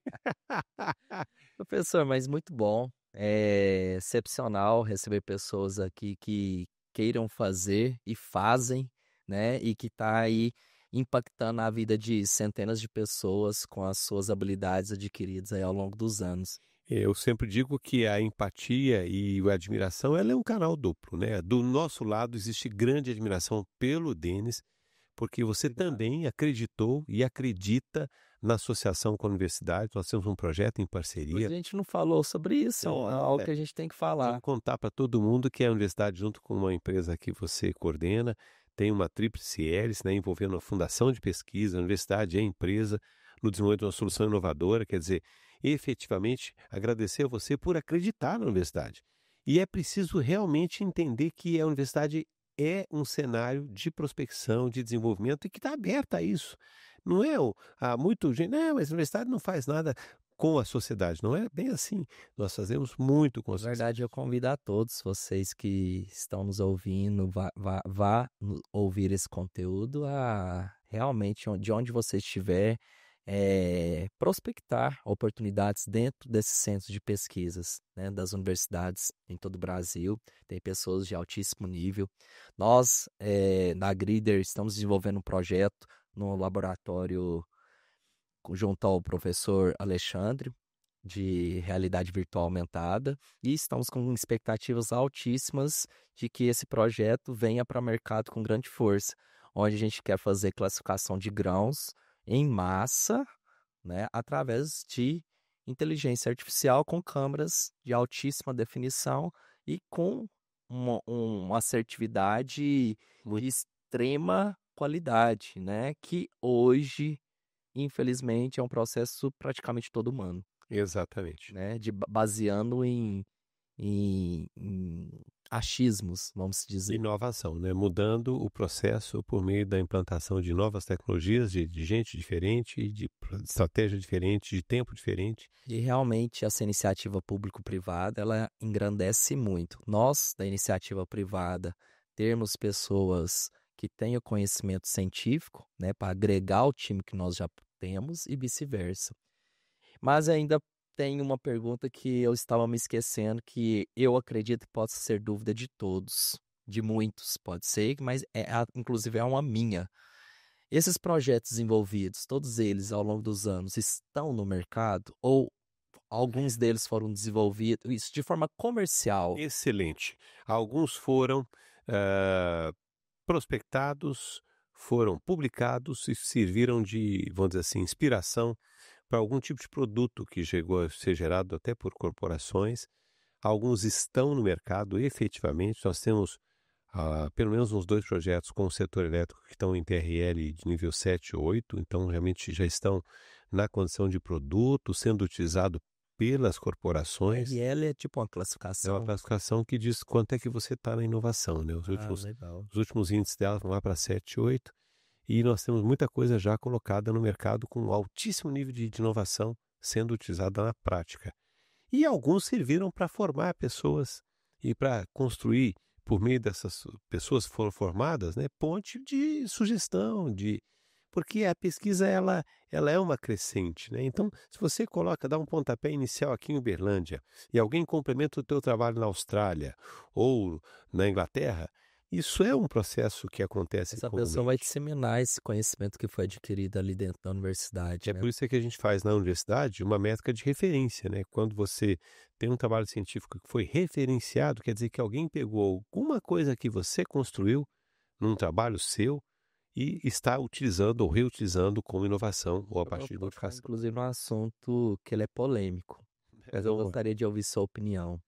Professor, mas muito bom. É excepcional receber pessoas aqui que queiram fazer e fazem, né? E que tá aí impactando a vida de centenas de pessoas com as suas habilidades adquiridas aí ao longo dos anos. Eu sempre digo que a empatia e a admiração, ela é um canal duplo, né? Do nosso lado existe grande admiração pelo Denis, porque você também acreditou e acredita na associação com a universidade. Nós temos um projeto em Hoje parceria. a gente não falou sobre isso, é algo que a gente tem que falar. Vamos contar para todo mundo que a universidade, junto com uma empresa que você coordena, tem uma tríplice hélice, né, envolvendo a fundação de pesquisa, a universidade e a empresa, no desenvolvimento de uma solução inovadora. Quer dizer, efetivamente agradecer a você por acreditar na universidade. E é preciso realmente entender que a universidade é um cenário de prospecção, de desenvolvimento e que está aberta a isso. Não é há muito gente, não, mas a universidade não faz nada com a sociedade. Não é bem assim. Nós fazemos muito com a Na sociedade. verdade, eu convido a todos vocês que estão nos ouvindo, vá ouvir esse conteúdo, a realmente, de onde você estiver, prospectar oportunidades dentro desses centros de pesquisas, né, das universidades em todo o Brasil. Tem pessoas de altíssimo nível. Nós, na Grider, estamos desenvolvendo um projeto no laboratório junto ao professor Alexandre, de realidade virtual aumentada, e estamos com expectativas altíssimas de que esse projeto venha para o mercado com grande força, onde a gente quer fazer classificação de grãos em massa, né, através de inteligência artificial com câmeras de altíssima definição e com uma assertividade de extrema qualidade, né, que hoje, infelizmente, é um processo praticamente todo humano, Exatamente. né? Baseando em achismos, vamos dizer. Inovação, né? Mudando o processo por meio da implantação de novas tecnologias, de gente diferente, de estratégia diferente, de tempo diferente. E realmente essa iniciativa público-privada, ela engrandece muito. Nós, da iniciativa privada, termos pessoas que tenham conhecimento científico, né, para agregar ao time que nós já temos e vice-versa. Mas ainda tem uma pergunta que eu estava me esquecendo, que eu acredito que possa ser dúvida de todos, de muitos, pode ser, mas inclusive é uma minha. Esses projetos envolvidos, todos eles ao longo dos anos, estão no mercado ou alguns deles foram desenvolvidos isso de forma comercial? Excelente. Alguns foram ah, prospectados, foram publicados e serviram de, vamos dizer assim, inspiração para algum tipo de produto que chegou a ser gerado até por corporações. Alguns estão no mercado efetivamente. Nós temos pelo menos uns 2 projetos com o setor elétrico que estão em TRL de nível 7 ou 8, então realmente já estão na condição de produto, sendo utilizado pelas corporações. RL é tipo uma É uma classificação. classificação que diz quanto é que você está na inovação, né? Ah, legal. Os últimos índices dela vão lá para 7, 8, e nós temos muita coisa já colocada no mercado com altíssimo nível de inovação sendo utilizada na prática. E alguns serviram para formar pessoas e para construir, por meio dessas pessoas que foram formadas, né, ponte de sugestão, porque a pesquisa ela é uma crescente, né? Então, se você dá um pontapé inicial aqui em Uberlândia e alguém complementa o teu trabalho na Austrália ou na Inglaterra, isso é um processo que acontece Essa pessoa vai comumente. disseminar esse conhecimento que foi adquirido ali dentro da universidade, É né? por isso que a gente faz na universidade uma métrica de referência, né? Quando você tem um trabalho científico que foi referenciado, quer dizer que alguém pegou alguma coisa que você construiu num trabalho seu e está utilizando ou reutilizando como inovação ou a Eu vou partir de tocar, modificação. inclusive, num assunto que ele é polêmico, É mas eu boa. gostaria de ouvir sua opinião.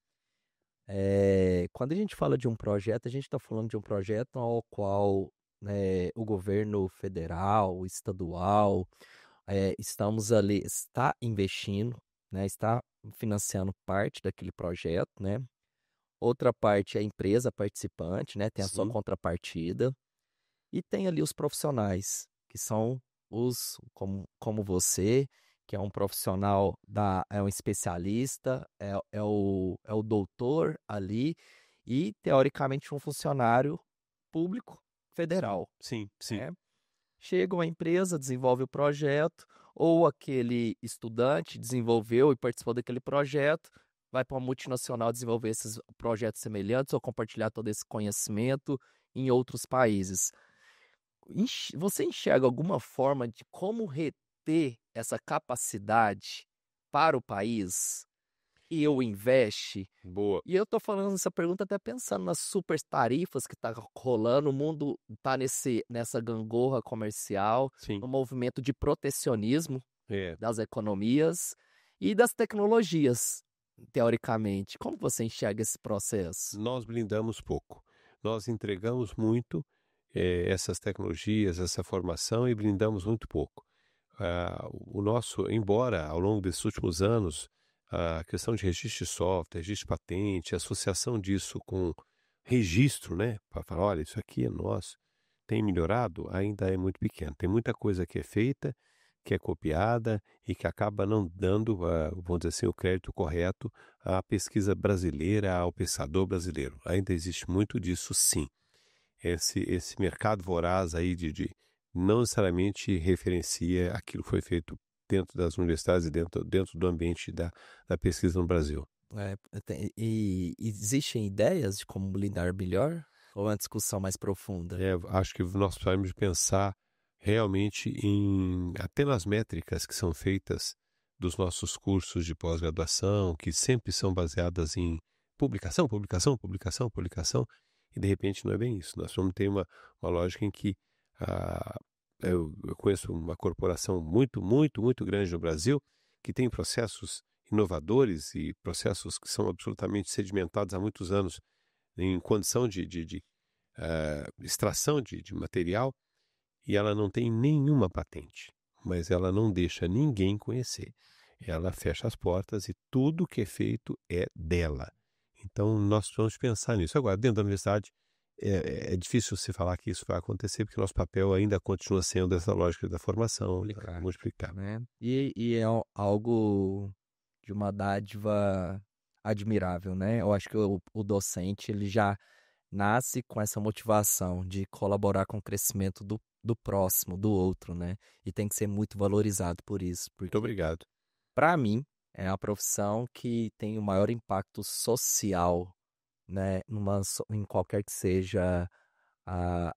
Quando a gente fala de um projeto, a gente está falando de um projeto ao qual, né, o governo federal, o estadual, estamos ali, está investindo, né, está financiando parte daquele projeto, né? Outra parte é a empresa participante, né, tem a sua Sim, contrapartida. E tem ali os profissionais, que são como você, que é um profissional é um especialista, é o doutor ali, e teoricamente um funcionário público sim, federal, sim, sim. né? Chega uma empresa, desenvolve o projeto, ou aquele estudante desenvolveu e participou daquele projeto, vai para uma multinacional desenvolver esses projetos semelhantes ou compartilhar todo esse conhecimento em outros países. Você enxerga alguma forma de como reter essa capacidade para o país e o investe? Boa. E eu tô falando essa pergunta até pensando nas super tarifas que tá rolando, o mundo tá nessa gangorra comercial, Sim. no movimento de protecionismo É. das economias e das tecnologias, teoricamente. Como você enxerga esse processo? Nós blindamos pouco. Nós entregamos muito essas tecnologias, essa formação e blindamos muito pouco. O nosso, embora ao longo desses últimos anos a questão de registro de software, registro de patente, associação disso com registro, né, para falar, olha, isso aqui é nosso, tem melhorado, ainda é muito pequeno. Tem muita coisa que é feita, que é copiada e que acaba não dando, vamos dizer assim, o crédito correto à pesquisa brasileira, ao pesquisador brasileiro. Ainda existe muito disso, sim. Esse mercado voraz aí de não necessariamente referencia aquilo que foi feito dentro das universidades e dentro do ambiente da pesquisa no Brasil. E existem ideias de como blindar melhor? Ou é uma discussão mais profunda? Acho que nós precisamos pensar realmente até nas métricas que são feitas dos nossos cursos de pós-graduação, que sempre são baseadas em publicação, publicação, publicação, publicação, e de repente não é bem isso. Nós vamos ter uma lógica em que ah, eu conheço uma corporação muito, muito, muito grande no Brasil que tem processos inovadores e processos que são absolutamente sedimentados há muitos anos em condição de extração de material, e ela não tem nenhuma patente, mas ela não deixa ninguém conhecer. Ela fecha as portas e tudo que é feito é dela. Então, nós vamos pensar nisso. Agora, dentro da universidade, é difícil você falar que isso vai acontecer, porque nosso papel ainda continua sendo essa lógica da formação, Multiplicar, multiplicar. né? E é algo de uma dádiva admirável, né? Eu acho que o docente ele já nasce com essa motivação de colaborar com o crescimento do próximo, do outro, né? E tem que ser muito valorizado por isso, Muito porque obrigado. para mim é a profissão que tem o maior impacto social, né? Em qualquer que seja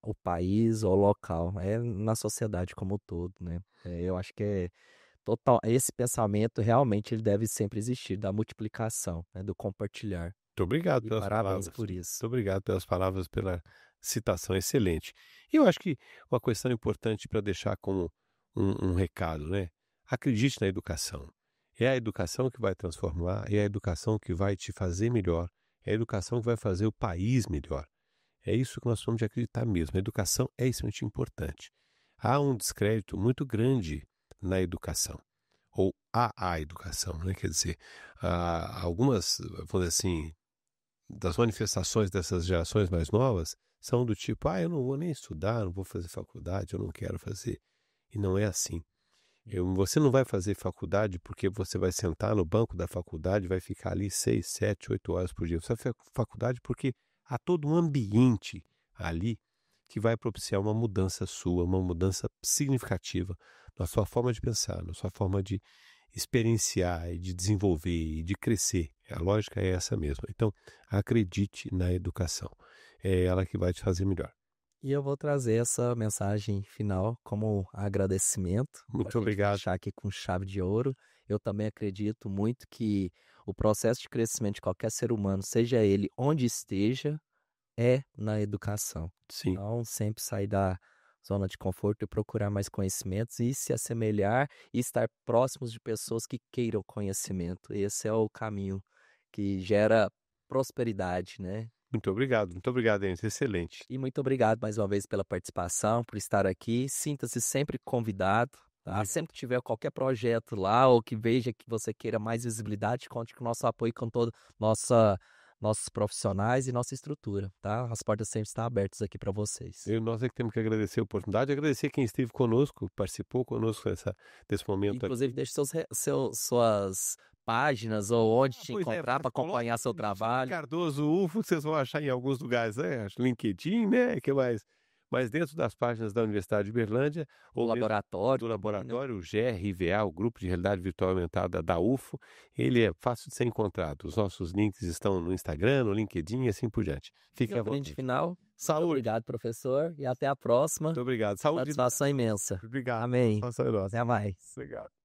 o país ou o local, é na sociedade como um todo, né? Eu acho que esse pensamento realmente ele deve sempre existir, da multiplicação, né? Do compartilhar. Muito obrigado E pelas parabéns palavras. por isso. Muito obrigado pelas palavras, pela citação excelente. E eu acho que uma questão importante para deixar como um recado, né? Acredite na educação. É a educação que vai transformar, é a educação que vai te fazer melhor, é a educação que vai fazer o país melhor. É isso que nós precisamos de acreditar mesmo. A educação é extremamente importante. Há um descrédito muito grande na educação, ou à educação, né? Quer dizer, algumas, vamos dizer assim, das manifestações dessas gerações mais novas são do tipo, eu não vou nem estudar, não vou fazer faculdade, eu não quero fazer. E não é assim. Você não vai fazer faculdade porque você vai sentar no banco da faculdade e vai ficar ali 6, 7, 8 horas por dia. Você vai fazer faculdade porque há todo um ambiente ali que vai propiciar uma mudança sua, uma mudança significativa na sua forma de pensar, na sua forma de experienciar e de desenvolver e de crescer. A lógica é essa mesma. Então, acredite na educação. É ela que vai te fazer melhor. E eu vou trazer essa mensagem final como agradecimento. Muito Para a gente obrigado. fechar aqui com chave de ouro. Eu também acredito muito que o processo de crescimento de qualquer ser humano, seja ele onde esteja, é na educação. Sim, Então, sempre sair da zona de conforto e procurar mais conhecimentos e se assemelhar e estar próximos de pessoas que queiram conhecimento. Esse é o caminho que gera prosperidade, né? muito obrigado, Enzo. Excelente. E muito obrigado mais uma vez pela participação, por estar aqui. Sinta-se sempre convidado, tá? Obrigado. Sempre que tiver qualquer projeto lá ou que veja que você queira mais visibilidade, conte com o nosso apoio, com todo nossos profissionais e nossa estrutura, tá? As portas sempre estão abertas aqui para vocês. Nós é que temos que agradecer a oportunidade, agradecer quem esteve conosco, participou conosco desse momento aqui. Inclusive, deixe suas páginas ou onde te Pois é, encontrar para acompanhar seu trabalho. Cardoso UFO, vocês vão achar em alguns lugares, né? LinkedIn, né? Que mais? Mas dentro das páginas da Universidade de Berlândia, O ou dentro laboratório. do também, né? laboratório, o GRVA, o Grupo de Realidade Virtual Aumentada da UFO, ele é fácil de ser encontrado. Os nossos links estão no Instagram, no LinkedIn e assim por diante. Fique à Meu vontade. brinde final. Saúde. Obrigado, professor, e até a próxima. Muito obrigado. Saúde. Satisfação imensa. Obrigado. Amém. Satisfação é nossa. Até mais. Obrigado.